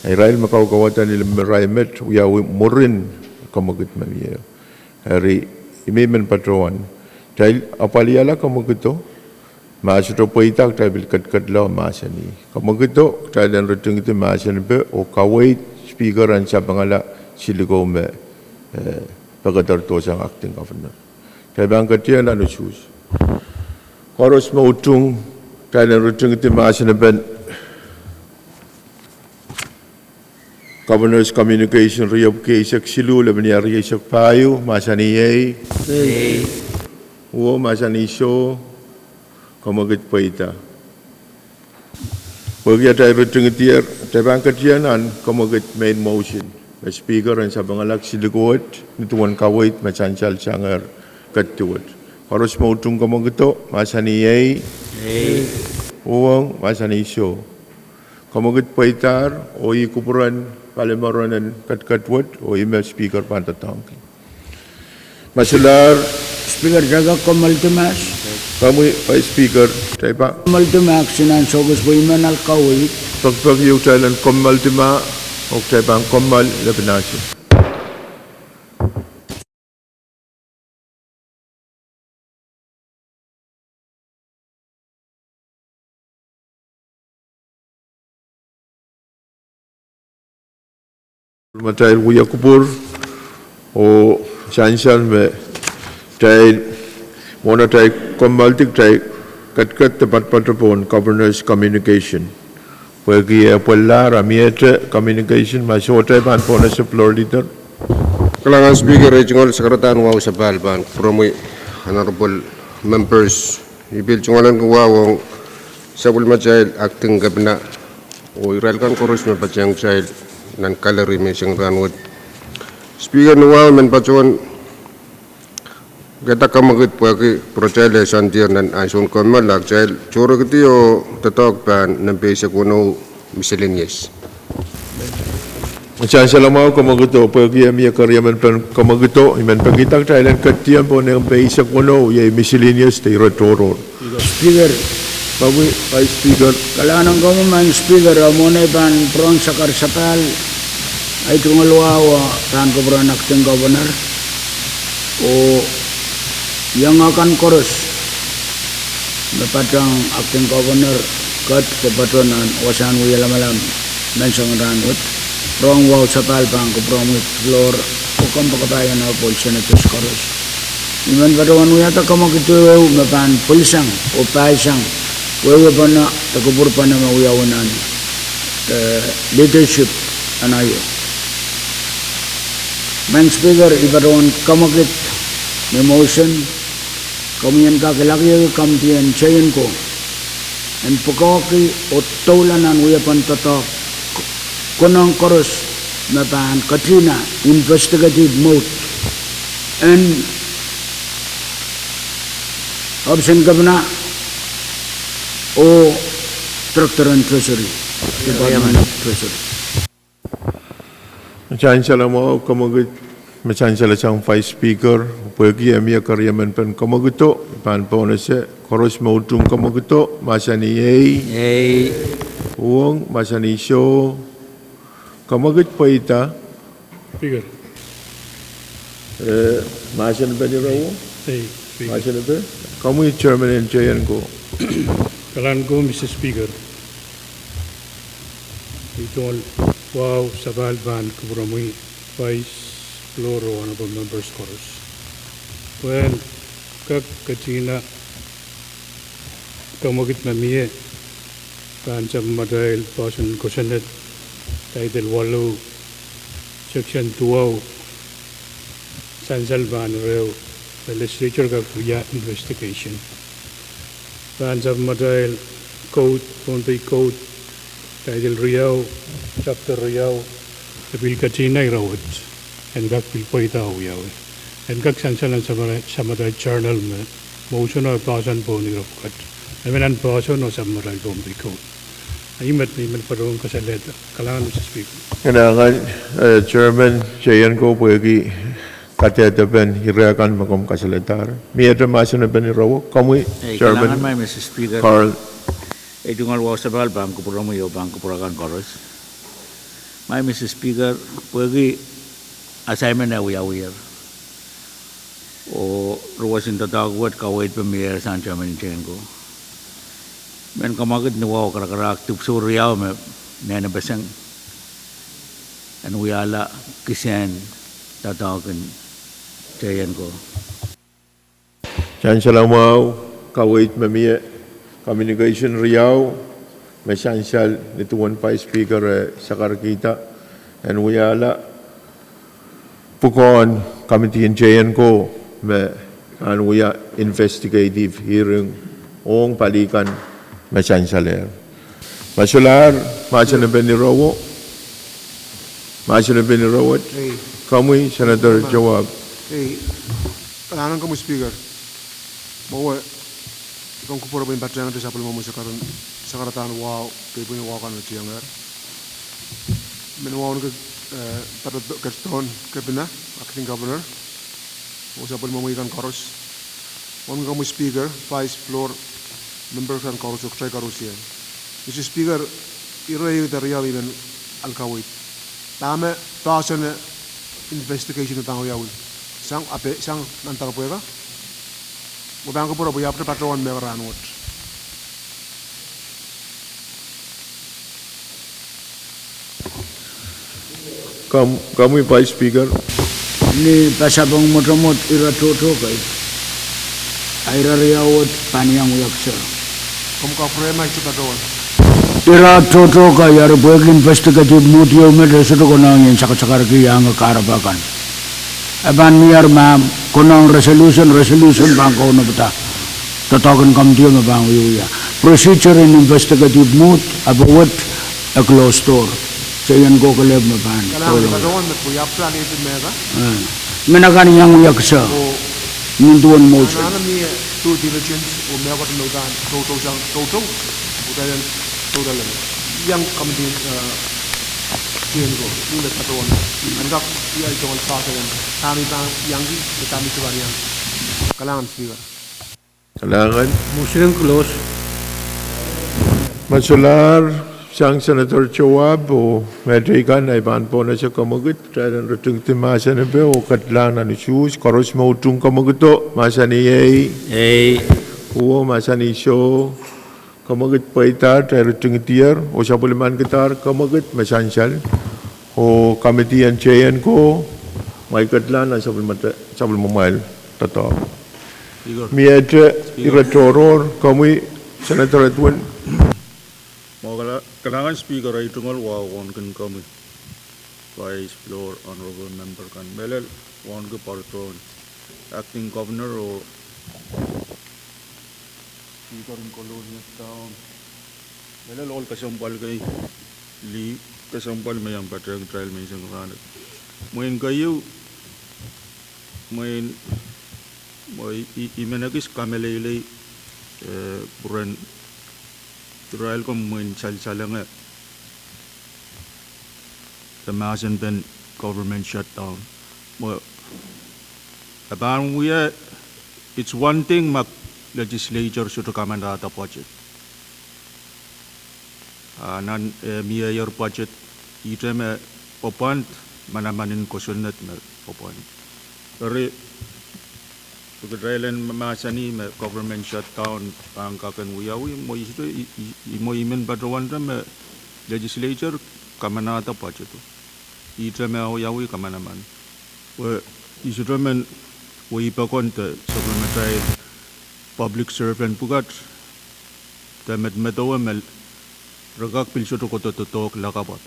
Israel makawata nilimarail met uyawi morin kamagit mamiye. Hari imimen patroan dahil apaliala kamagito masito po itak dahil kat-katlaw masani kamagito dahil ang rutung ito masani pe o kawait speaker ang sa pangala siligaw me pagkatarto sa acting governor dahil ang katiyan ano sus koros mautong dahil ang rutung ito masani pe Governor's Communication Riyab Kaisak Silu, Labaniya Riyasak Payo, Masaniyay, Uo Masanisyo, Kamagit Paita. Pagya tayo rutung itiyar, tayo bangkatiyan an Kamagit main motion. May speaker ang sa bangalak silikuot, nituan kawait, masansal sangar katuot. Karos mautong kamagito, Masaniyay, Uwang Masanisyo. Kamagit Paitar, o ikupuran, Palimaronan kat-katwat o email speaker pantatang. Masular. Speaker, jaga ko maltimas. Kamu Vice Speaker, tayo pa. Maltimas, sinansogos po iman alkawit. Pagpag yung talan komal tima, o tayo pa ang komal labinasyo. Matay Wuya Kupur o Sansal me tay mona tay komaltik tay kat tepat patropon Governor's Communication. Pagi pala ramiete communication masota ban pona sa floor leader. Kalangan Speaker Regional Secretary Wow sa Balban from honorable members ibil chungalan ko wawong sa bulmajay acting gabna o iralkan koros na patyang child nan kalari may siyang ranwad. Speaker Nuwal men pacuan Kita kamagit pagi projele santir nan asun kamal lag jail choro kitio tatok pan nampe sa kuno miscellaneous. Macam selama kamagito pagi amia karyaman pen kamagito iman pagitag Thailand katiam po ng paisa kuno ye miscellaneous te retoro. Speaker, Kami Vice Speaker kailangan ko man speaker amone ban prong sakar sapal ay tungalwawa tan ko bro acting governor o yang akan koros napatang acting governor kat kepatunan wasan wiyala malam mensang ranut prong wow sapal bang ko prong floor o kam pagkabayan na polsya na tus koros iman patuan wiyata kamo kito mapan polsang o paisang wewe pana takubur pana mawiyawanan leadership anayo man speaker ibaron kamakit may motion kamiyan kakilaki kamtiyan chayin ko and pukaki o tawlanan wiyapan tatak kunang koros mapan Katrina investigative mode and option kabana o Structure and Treasury, Department of Treasury. macam selama kamagit macam selama Vice Speaker pagi amia karyaman pen kamagito pan po na se koros mautung kamagito masa ni uang masa ni show kamagit pa ita Speaker. masa ni bani rawo Hey, Speaker. masa ni kamu chairman and chayan ko Kailangan ko, Mr. Speaker. Ito wow sabal ban kubramoy Vice Floor Honorable Members Chorus. Well, kag katina kamagit na miye kansam madail pasun kusanet title 8 section 2 sansal ban reo legislature ka kuya investigation kansam madail code konti code title riau chapter riau tabil katina irawat and kag pilpoy tao yaw and kag sansalan sa madail journal me motion o pasan po ni Rokat Naman pasan o sa madail konti code Imat parang kasalet kailangan Mr. Speaker. Kailangan Chairman Chayan ko pwede katetapan hirakan makom kasalatar. Miyata masana ba ni Rawo? Kamu Chairman Kailangan may Mr. Speaker. Carl. Ito nga luwa sa bahal, bangko pura mo yung bangko pura kan koros. May Mr. Speaker, pwede assignment na uyawiyar. O ruwasin tatagwat kawait pa mayor sa Chairman Chayan ko. Men kamagit ni wow karak tup suryaw me nena basang an uyala kisen tatawagan Chayan ko. Chan salamaw kawait mamiya communication riyaw may sansal nituwan pa speaker sakar kita and uyala pukon committee Chayan ko may an uya investigative hearing ong palikan Masan saler. Masular, macam na ni Rawo. Macam na ni Rawo. Kamu Senator jawab. Kailangan kamu speaker. Bawa kung kupura ba yung batang sa pala mo sa karatan wow, kay po yung wow kan na siyangar. Menawaw na katon kabina, acting governor. O sa pala mo ikan koros. Kung kamu speaker, vice floor member kan korusuk try karusian. Mr. Speaker, iroy dari yawi ben alkawit. Tama person investigation ng tango yawi. Sang ape sang nantang po ka. Mabang ko pura buya apna patron me ranwot. Kamu Vice Speaker. Ni pasabang motomot iratoto kay. Aira riyawat paniyang yaksa. Kamu ka problema itu patron. Iratoto kay arbeg investigative mutio medre sudo konangin sakar ki yang karabakan. Aban miar mam konang resolution bangko na bata. Tatagan kamtiyo mabang yuya. Procedure in investigative mood about a closed door. Sayan ko kaleb maban. Kailangan patron met buya plan itu mega. Menakan yang yaksa. Nuntuan motion. Ana mi due diligence o me wat no dan to udayan to dalan. Yang committee jengo ni paton. Anda ia jong sa kan. Kami bang yang di kami tuan yang kalangan speaker. Kailangan Motion close. masular siyang Senator Chawab o medrikan ay ban po na siya kamagut dahil rutung timasa na ba o katlang na nisus karos mautung kamaguto masa ni ay uwo masa ni siyo kamagut pa itar dahil rutung itiar o siya puliman kitar kamagut masansyal o kamitian chayan ko may katlang na siya pulimamal tataw. Miedra iratoror kami Senator Edwin Kailangan speaker ay tunggal wawan kan kami. Vice floor honorable member kan belel wawan ke parton acting governor o speaker in colonial town belel all kasampal kay li kasampal mayang patrang trial may isang ranat. Main kayo main imenagis kamelele buran trial ko main sal-salanga the Mazen Ben government shutdown. Well, about it's one thing mag legislature should come and data budget. Nan mayor budget item open manamanin kosunat na open. Pero Pagkailan masani government shutdown ang kakan wiyawi mo isto mo imen badwan me legislature kamanata pa ito. Itra me wiyawi kamanaman. Wa isudramen wi pakonte supplementary public servant pugat tamet metawa mel ragak pilso to kototok lakabat.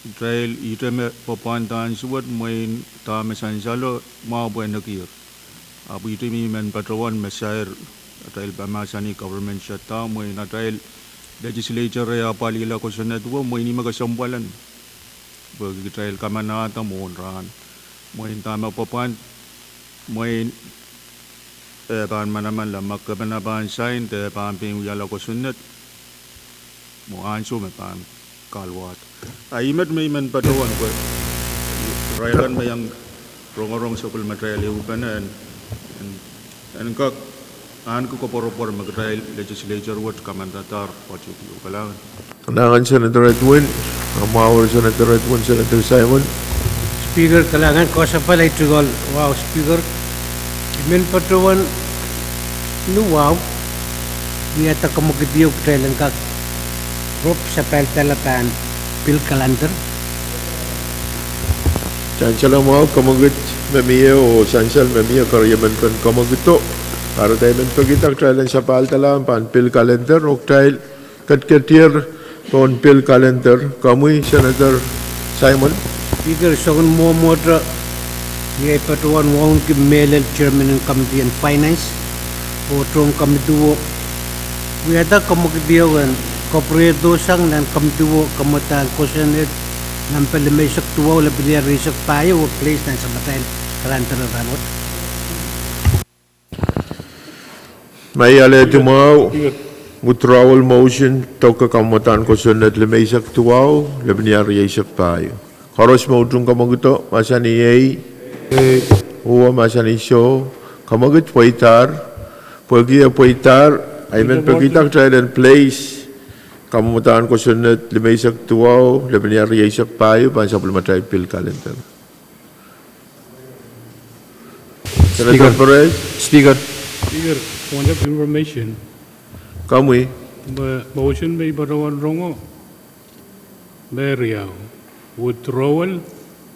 Trail iteme papantan suat main ta mesansalo mau buat nakir. Abu itu mi men patrawan mesair trail bamasani government shutdown main trail legislature ya palila ko senat wo main ni magasambalan. Bagi trail kamana ta monran. Main ta papan main ban manaman la makabana ban sign te ban ping yala ko senat. Mo anso me pan kalwat. Aimet may man patawan ko. Railan may ang rong sa material upanan and kak an ko por mag-rail legislature what kamandatar budget yung kalangan. Kailangan Senator Edwin, Mawar Senator Edwin, Senator Simon. Speaker kalangan ko sa pala ito gol. Wow, Speaker. Imen patawan no wow. Niyata kamagidiyog trailan kak Rob sa peltelatan Bill Calendar. Chanchala mo kamagut mamiya o sansal mamiya karyaman kan kamaguto. Para tayo men pagitak trailan sa paltalam pan Bill Calendar o trail katkatir ton Bill Calendar kamuy Senator Simon. Speaker sogon mo motra ni patuan wong ki melel chairman ng committee on finance o trong committee we ada kamagdiyawan Kopredo sang nan kamtuwo kamutan kusenet nan pelemesok tuwa wala bilyar risok payo o place nan sa matayin kalantar ranot. May ale tumaw withdrawal motion toka kamutan kusenet lemesok tuwa wala bilyar risok payo. Karos maudung kamaguto masa ni ay uwa masa ni show kamagut poitar ay men pagitak try and place kamutaan ko sunod limaysak tuwaw, laban niya isak payo, pan sa pulmatay Bill Calendar. Senator Perez. Speaker, point of information. Kamuy. Motion may barawan rongo. Beriaw. Withdrawal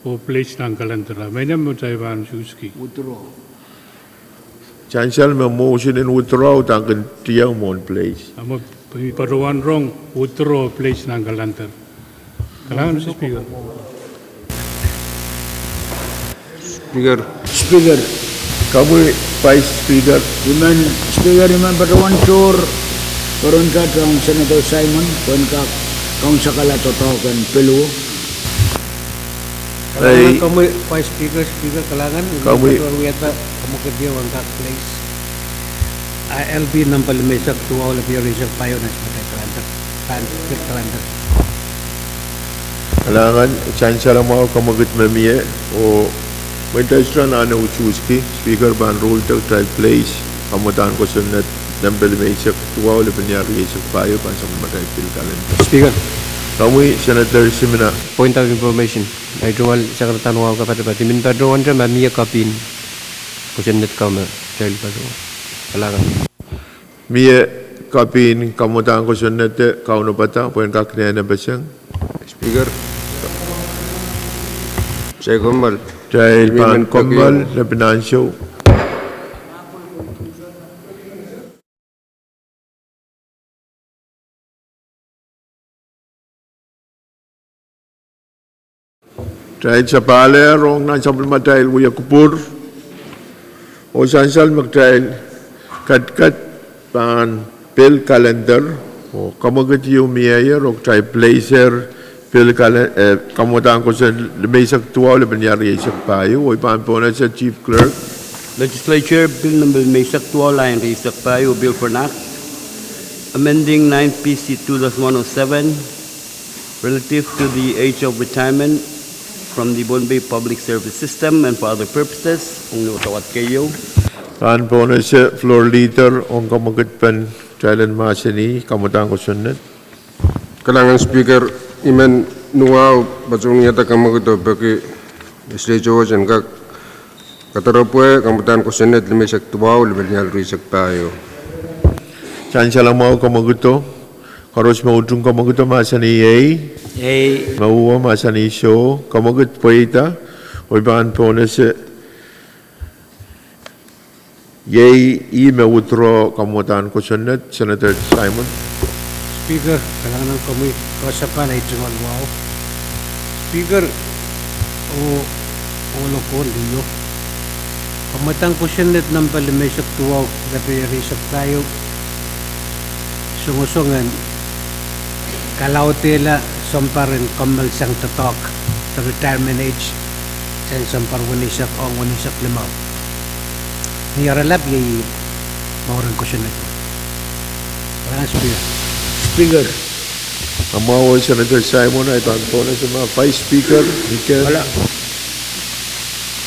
o place ng kalendara. May naman tayo ba ang suski? Withdraw. Chancel may motion in withdraw, tangkan tiyaw mo in place. Padawan wrong, withdraw place ng kalantar. Kailangan si Speaker. Speaker. Kamu Vice Speaker. Speaker padawan tour. Karon ka kang Senator Simon, karon ka kang sakala totokan pelu. Kailangan kamu Vice Speaker kailangan Kamu- wiyata kamu kerja ang kak place. LB ng palimesak tuwa lebih reserve payo na sebagai kalender. Kailangan chance lang mo kamagat mamiye o may testra na uchuski speaker ban rule tag try place kamutan ko sunat nambel may siya tuwa ulit panyari siya payo pan sa matay pil calendar. Speaker, Kami Senator Simina point of information. Ay tungal Secretary Wow kapatid pati min padron sa mamiya kapin. Kusendet kama child padron. Kailangan. miye kapin kamutan ko sunat kauno pata poin kakne na basang Speaker, saya kembal. try Kami pan men- kombal na pinansyo. Dahil sa pala, rong na sa dahil uya kupur, o sansal magdahil kat pan pill calendar, o kamagat yung miyaya, o try placer, pill calendar, kamutan ko sa may saktuwa, o banyari sa payo, o ipan po na sa Chief Clerk. Legislature Bill number may saktual line risak payo Bill for Act amending 9 PC 2-107 relative to the age of retirement from the Bombay Public Service System and for other purposes kung nawatawat kayo. Kan po na sa floor leader, o kamagat pan, Thailand Masani, kamutan ko sunat. Kailangan Speaker, iman nuaw bacong niya kamagot bagi legislature jan kak kataropwe kamutan ko senet limisak tuwaw libenyal risak payo. Chance lang mo kamaguto, karos maudrong kamaguto Masani yay. Mauwa masani show, kamagut po ita, o iban po na sa yay i-withdraw kamutan ko sunat, Senator Simon. Speaker, kailangan kami kasapan ay tungal wow. Speaker, o lokon dito. Kamatang ko sinet ng palimesak tuwaw na pinarisap tayo. Sungusungan, kalautela samparin kamal sang tatok sa retirement age sen sampar wanisak o wanisak limaw. Niyaralap yung maurang ko sinet. Kailangan Speaker. Speaker, Ang mga Senator Simon ay iban po na sa mga Vice Speaker, Mikel.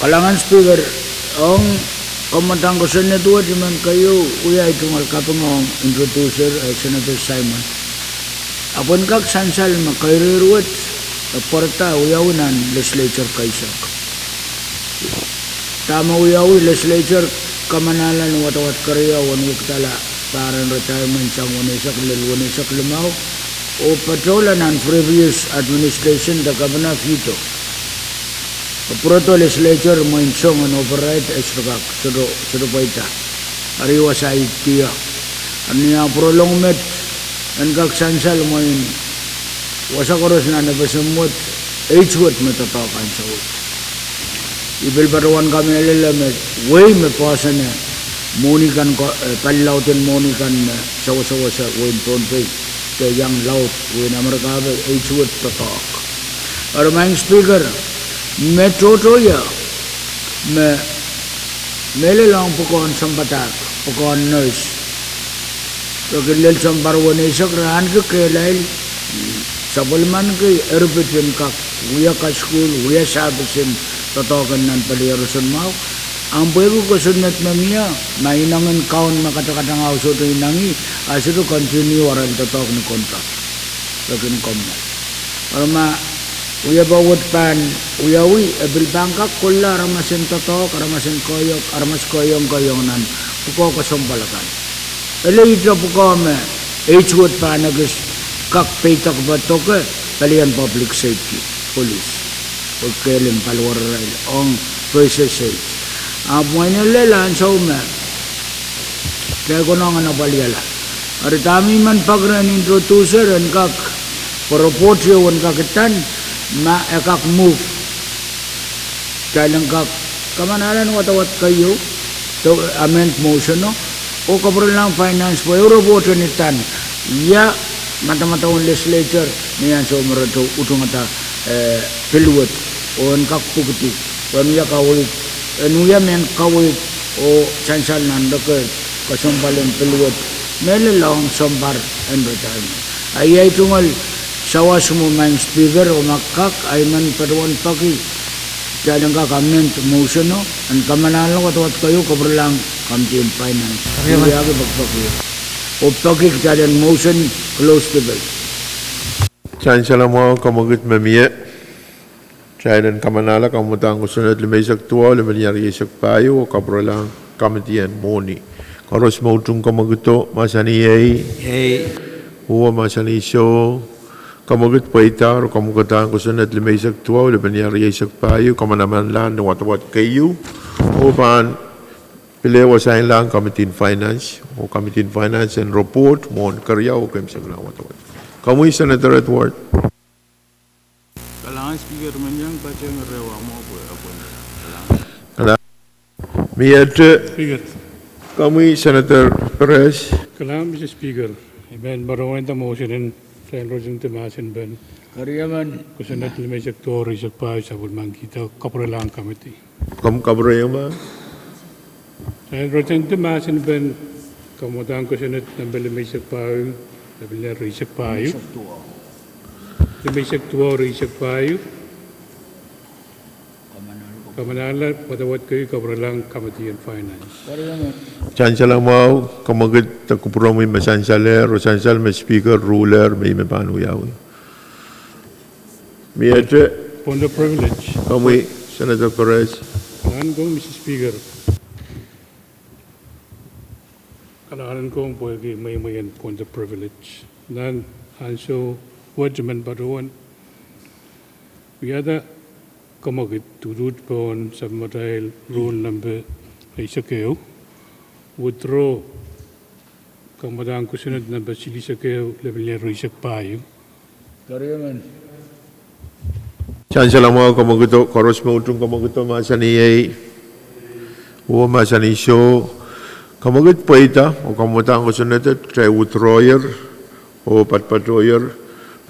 kalangan Speaker, ang kamatang ko sa network man kayo, uya itong alkapangong introducer, Senator Simon. Apon kak sansal makairiruat, porta uyawunan legislature kaisak. Tama uyawi legislature kamanalan watawat karya wan waktala paran retirement sang wanisak limaw o patrolanan previous administration da kabana fito. Proto legislature mo insong an override extra sudo paita. Ariwa sa itia. Aniya prolongment ang kaksansal mo in wasakoros na nabasamot age-wot matatakan sa wot. Ibil barawan kami nalalamat, way may pasa na munikan ko, palautin munikan na sawa-sawa sa win tonpay. Kaya yung laut, win Amerikabe, age-wot tatak. Aramang Speaker, मैं टोटो या मैं मेले लाऊं पकौन संपताक पकौन नर्स तो किल्ले संपर वो नहीं सक रान के केलाइल सबलमान के एरोप्लेन का हुआ का स्कूल हुआ साबिसिन तो कन्नन पलियरुसन mau ang buego ko sunat na miya mainangan kaon makata-kata nga uso to inangi aso to continue waran totok ni kontrak lakin komna arma uya bawat pan uyawi ebil bangkak kulla ramasin totok ramasin koyok armas koyong nan puko ko sombalakan ele ito puko me age-wot pan agis kak peitak batok kalian public safety police pagkalim palwar rail ang process apoy nila ang saume kaya ko nang napaliala aritami man pagran introducer and kak propotio and kakitan ma ekak move kailang kak kamanalan watawat kayo to amend motion no o kabro lang finance po euro vote nitan ya mata-mata legislature niyan so marato utong ata pilwat o en kak pugti wan ya kawit en ya men kawit o chansal nan deke kasombalen peluat mele long sombar en retirement ayai tungal sawa semua main speaker o makak ay man paduan pagi jangan comment motion no an kamanan lo wat kayo kaberlang campaign finance ini agi bagpagi o pagi jangan motion close the bill Chancellor mo kamagit mamie. Chayan kamanala kamutang kusunod lumaysak tuwa lumayari isak payo o kabralang kamatian moni. Karos mo utong kamagito masani ay uwa masani so kamagit paitar o kamagutang kusunod lumaysak tuwa lumayari isak payo kamanaman lang na watawat kayo o pan pilewa sa lang kamitin finance o kamitin finance and report mo karya o kamsag lang watawat. Kamuy Senator Edward. Speaker menyang baca ngerewa mau apa? Speaker. Kami Senator Perez. Kalam Mr. Speaker. Ben barawan ta motion in San Rosing Tamasin Ben. Karyaman. Kusunat limay sektor isak pa sa bulmang kita kapralang committee. Kabrayama. San Rosing Tamasin Ben. Kamutang kusunat nambel limay isak pa nambel isak pa limay sektor isak pa Kamanala, watawat kayo kabralang Committee on Finance. Chancellor mo, kamagit takupuro may masansaler, o sansal may speaker, ruler, may mapanuyaw. Miyate. Upon the privilege. Kami, Senator Perez. Kailangan ko, Mr. Speaker. Kailangan ko pwede may upon the privilege. Dan, anso, wajaman baruan. Wiyada, kamagit turut pon sa model rule number isakeo withdraw kamadang kusunod number silisakeo level niya risak payo. Karyaman. Chancellor mo, kamagito, koros mo utong kamagito, masaniyay, uwa masanisyo, kamagit po ita, o kamutang kusunod try withdrawer, o patpatroyer,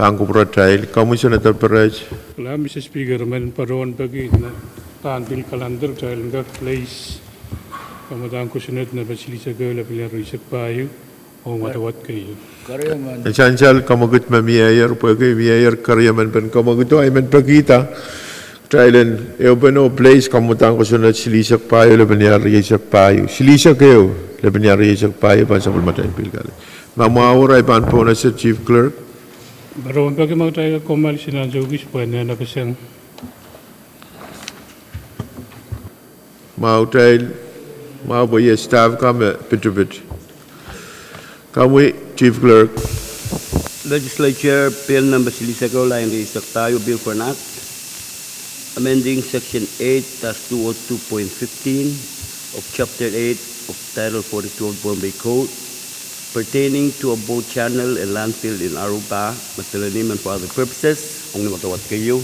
Pangkupra trial. Kamu Senator Perez. Kalau Mr. Speaker, men paruan bagi tampil kalender trial enggak place. Kamu tangku sunat na basilisa ke level risak payu. O matawat kayo. Karyaman. Chancellor, kamu gut mamiayer, pagi miayer karyaman pen kamu gitu ay men pagita. Trial and eubeno place kamu tangku sunat silisak payu level risak payu. Silisak kayo level risak payu pasal mata impil kali. Mamawar ay panpona sa Chief Clerk. Baru bagi mau tayo komal sinanjogis punya na kasang mau tayo mau boleh staff kami pitubit. Kami Chief Clerk. Legislature Bill number Silisako line isak tayo Bill for an Act amending Section 8-202.15 of Chapter 8 of Title 42 of Bombay Code pertaining to a boat channel and landfill in Aruba, Matalanim and for other purposes. Ang matawat kayo.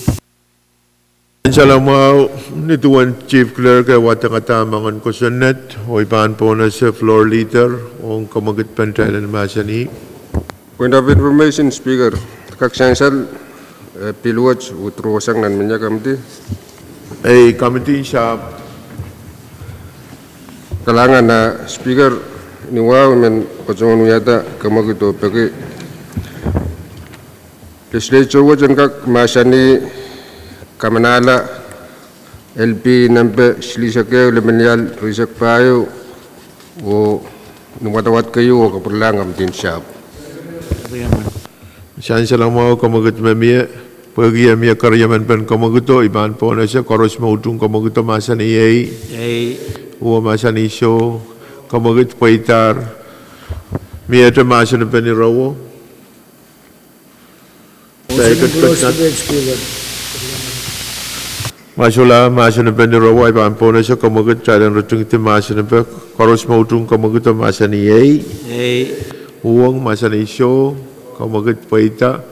Inshallah mo, nituan Chief Clerk ay watang-atamangan ko sa net o ipaan po na sa floor leader o kamagit pantalan masani. Point of information, Speaker. Kaksansal, piluwat, utrosang nan manya kamti. Ay, committee siya. Kalangan na, Speaker, ni wow men pacongan yata kamagito pagi legislature wajan kak masani kamanala LP nampe silisake lemenial risak payo o numatawat kayo o kaperlang tin shop Siyan sila mo kamagit mamia pagi amia karyaman pen kamagito iban po na siya koros maudong kamagito masani ay uwa masani show kamagit paitar miyata masan pen ni rawo Masula masan pen ni rawo iban po na siya kamagit jalan rutung iti masan pen koros maudong kamagito masani ay uwang masani show kamagit paita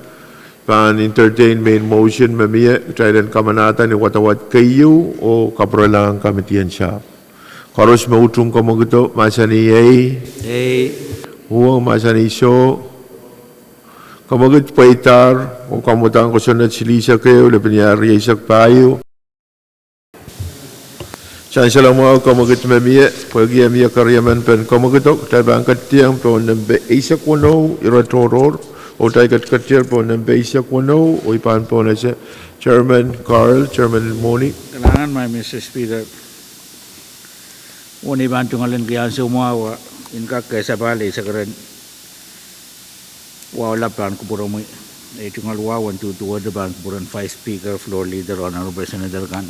pan entertain main motion mamia jalan kamanata ni watawat kayo o kapralang kamitian siya Koros mautong kamagito, masani ay, huwag masani so, kamagit paitar, o kamutang ko sunod silisa kayo, laban niya riyasak payo, Chancellor mo komagit memie pagi amia karyaman pen komagitok tay bangkat tiang po nembe isa kuno iratoror o tay kat katir po nembe isa kuno o ipan po na siya Chairman Carl, Chairman Moni. Kailangan may Mr. Speaker. Uni bantungalan kaya sumawa inka kaysa bali sa karan wala pan kupuro mo tungal wawan tutuwa depan kupuran Vice Speaker, Floor Leader, Honorable Senator Khan.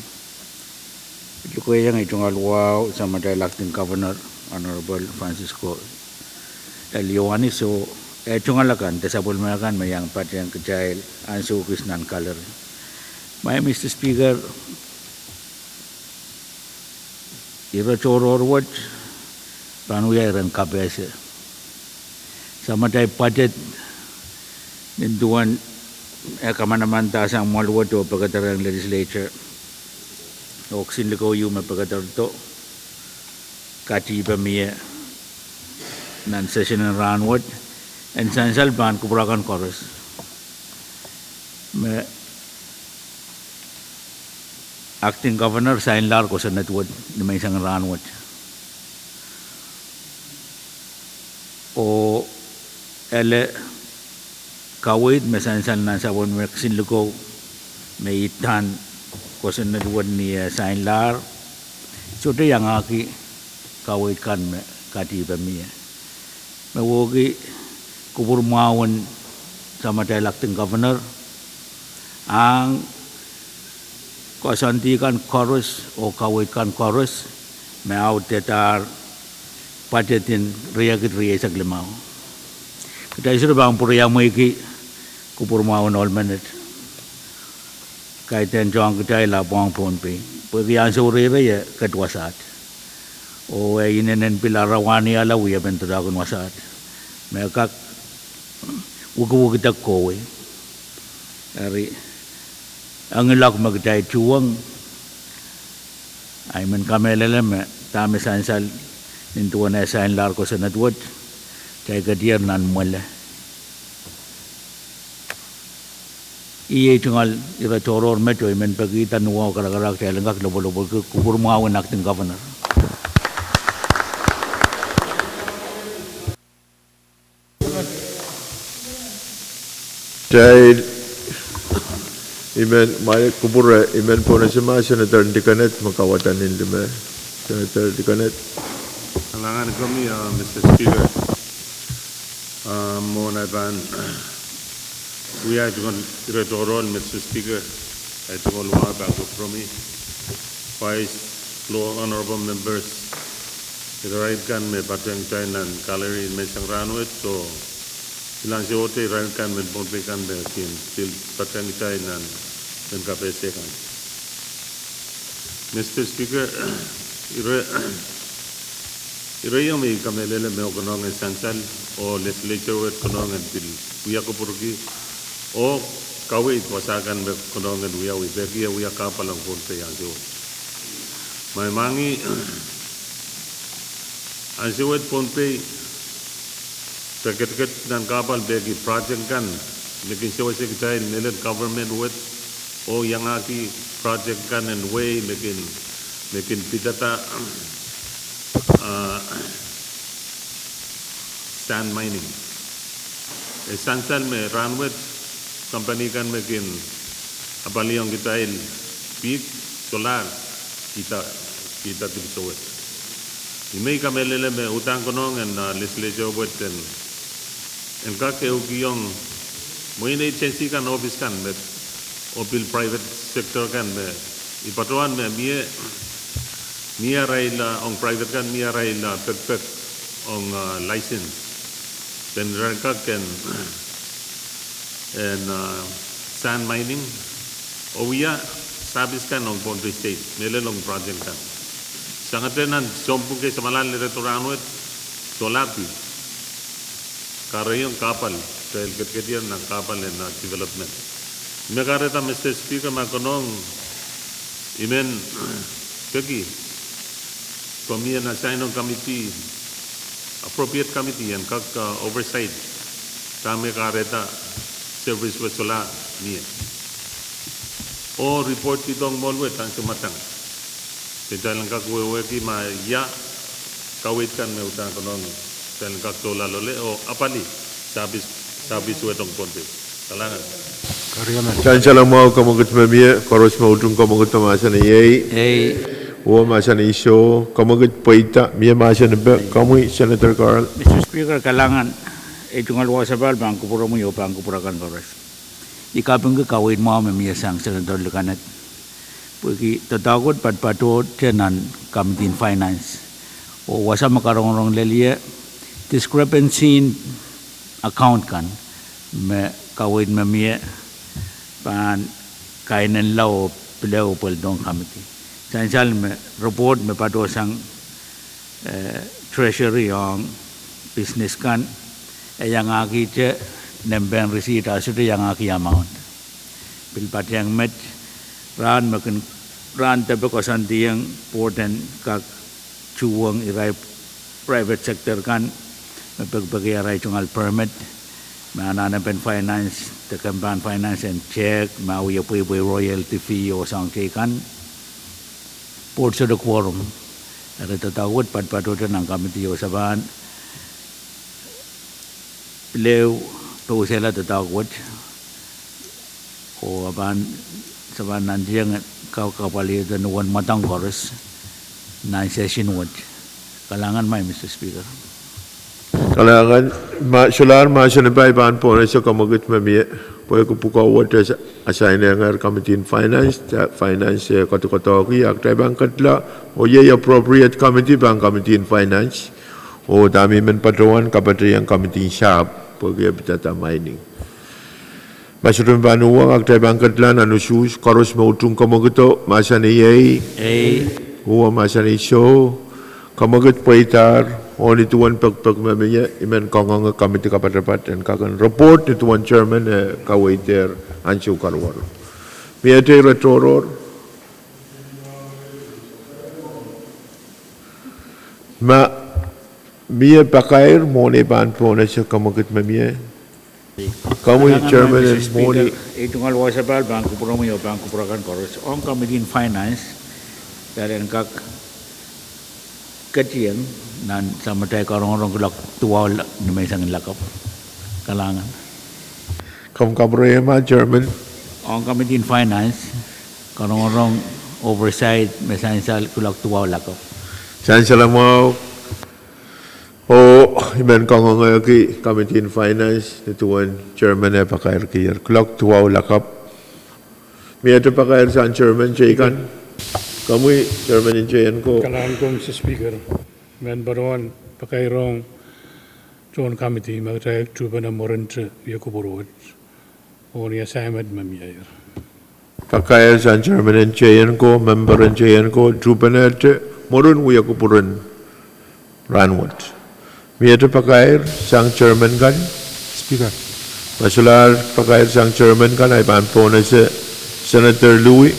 Ito ko yung tungal wow sama tayo Acting Governor, Honorable Francisco Eliwani. So, tungal kan, tasabol mo kan mayang pati ang kajail anso kisnan color. May Mr. Speaker, iro chororwat panuyaran kabese. Sama tayo budget ninduan kamanaman taas ang maluwat o pagkatarang legislature. Oksin liko yung mapagkatarto kati ba miya nan session ng ranwat and sansal ban kuburakan chorus. Acting Governor sign lar ko sa netwood na may isang ranwat. O ele kawit mesansan na sa bon meksin luko may itan ko sa netwood ni sign lar. So ito yung aki kawit kan me kati ba miya. Mawogi kubur mawan sa matay Acting Governor ang kasantikan chorus o kawitkan chorus may out tetar patetin riyakit riya sa glimaw. Kita isu bang puriya mo iki kupur mawon all minute. Kahit yan jong kita ila buang pon pe. Pagi ang suri riya katwasat. O inenen pilarawani ala wiya bentudagon wasat. May kak wugu-wugitak kowe. Ari ang ilak magtay chuwang ay man kamelelem tami sansal nintuan na sain lar ko sa natwad tay gadir nan mula iye tungal ira toror meto men pagitan nuwa karagarak tay langak lobol-lobol kubur mawan Acting Governor. Imen may kubura imen po na siya Senator Dikanet makawatan nila me Senator Dikanet. Kailangan kami Mr. Speaker mo na ban we are going to roll Mr. Speaker ay tungol wa bago from me Vice Floor Honorable Members the right kan me pateng China gallery me sang ranwet so ilang si ote right kan me ponte kan be kin til pateng China dan KPC kan. Mr. Speaker, yung may kamelele may okonong esansal o legislature wet konong bil uya ko purgi o kawit wasakan be konong uya wibegi uya kapalang ponte yang jo. May mangi ang siwet ponte paket-ket dan kapal begi project kan lekin siwa sekitail nilet government wet o yang aki project kan and way mekin pitata sand mining esansal me ranwet company kan mekin apaliyong kita peak solar kita tibisowet imay kamelele me utang konong and legislature wet and kake ukiyong mo ina agency kan office kan met opil private sector kan me ipatuan me mia raila ong private kan mia raila pek ong license then rangkak and sand mining o wiya service kan ong Ponte State melelong project kan sangatenan sompung ke samalan le restaurant solapi karayong kapal dahil ketketian ng kapal and development. Mekareta Mr. Speaker makonong imen kegi komiya na sign committee appropriate committee and kak oversight kami kareta service wesula niya o report itong molwet ang sumatang Kita lengkap wewe ki ma ya kawit kan me utang konon lengkap tola lole o apa ni sabis wetong ponte kalangan. Chansalang mau kamu ketemu dia, koros mau ujung kamu ketemu masa ni ye. Wo masa ni iso, kamu ket poita, dia masa ni be, kamu Senator Carl. Mr. Speaker, kalangan itungal wasabal bangku pura mo yo bangku pura kan koros. Ikapeng ke kawin mau memia sang Senator Lukanet. Pergi tetagod patpatot tenan Committee in Finance. O wasa makarong-rong lelia discrepancy in account kan me kawin memia pan kainan lau peleu peldong committee. Sansal me report me patosang treasury yang business kan yang aki je nembeng receipt asute yang aki amount. Pilpat yang met ran makin ran tapi kosan tiang porten kak cuang irai private sector kan bagi irai cungal permit mana pen finance tekan finance and check mau ya pui royalty fee o sang kan port sudah quorum ada tetawut pat-patutan ng committee o saban lew to sila tetawut o aban saban nandiyan kau kapalitan nuwan matang chorus 9 session watch kalangan may Mr. Speaker. Kalangan solar masa ni bay ban po na sa kamagot mamie po ko pukaw water assign ng Committee in Finance koto ki akta bang katla o ye appropriate committee bang Committee in Finance o dami men patrawan kapatri yang Committee in Shop po kaya bitata mining. Masyurun banuwang akta bang katla na nusus koros mautung kamagoto masa ni ye huwa masa ni show kamagot paitar only to one pag mamaya iman kong committee kapatapat and kakan report to one chairman kawaiter Anshu Karwar. Miyate retoror ma miya pakair mone ban po na siya kamagot mamaya kamu chairman and mone itungal wasabal bangku pura mo yo bangku pura kan koros on Committee in Finance dari kak kecil nan sama tay orang-orang kelak tua na may isang lakap kalangan. Kamu German. On Committee in Finance, orang-orang oversight may isang kelak tua lakap. Saan sila mo o iban kong ki Committee in Finance nituan German pakair kiyar kelak tua lakap. Miyato pakair saan German kan? Kamu German in Jayan ko. Kalangan ko Mr. Speaker. Men baruan pakairong John Committee magtayag tuba na morente yakuburod. O niya Samed mamiyayar. Pakair saan German in Jayan ko, member in Jayan ko, tuba na morun yakuburod ranwat. Miyato pakair sang German kan? Speaker. Masular pakair sang German kan ay panpo na si Senator Louie.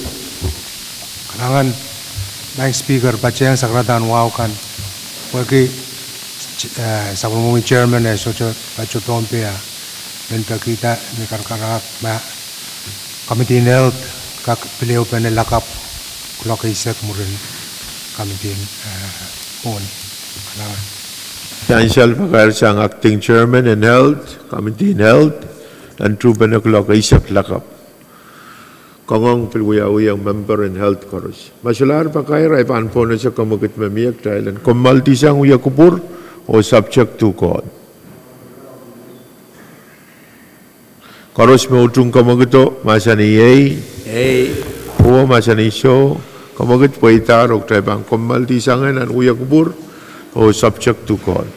Kalangan na speaker baca yang sakratan wow kan bagi sabun chairman so baca tompe ya dan kita ni karak ma Committee in Health kak beliau panel lakap klok isak murin Committee on kalangan Financial pakair sang acting chairman in Health, Committee in Health, dan truban na klok isak lakap. Kongong pilwiyawiyang member in health chorus. Masular pa kayo ay panpo na sa kamagit mamiyak dahil kung maltisang uyakupur o subject to code. Chorus may utong kamagito, masa ni yay, huwa masa ni show, kamagit po itarok tayo bang kung maltisangan ang uyakupur o subject to code.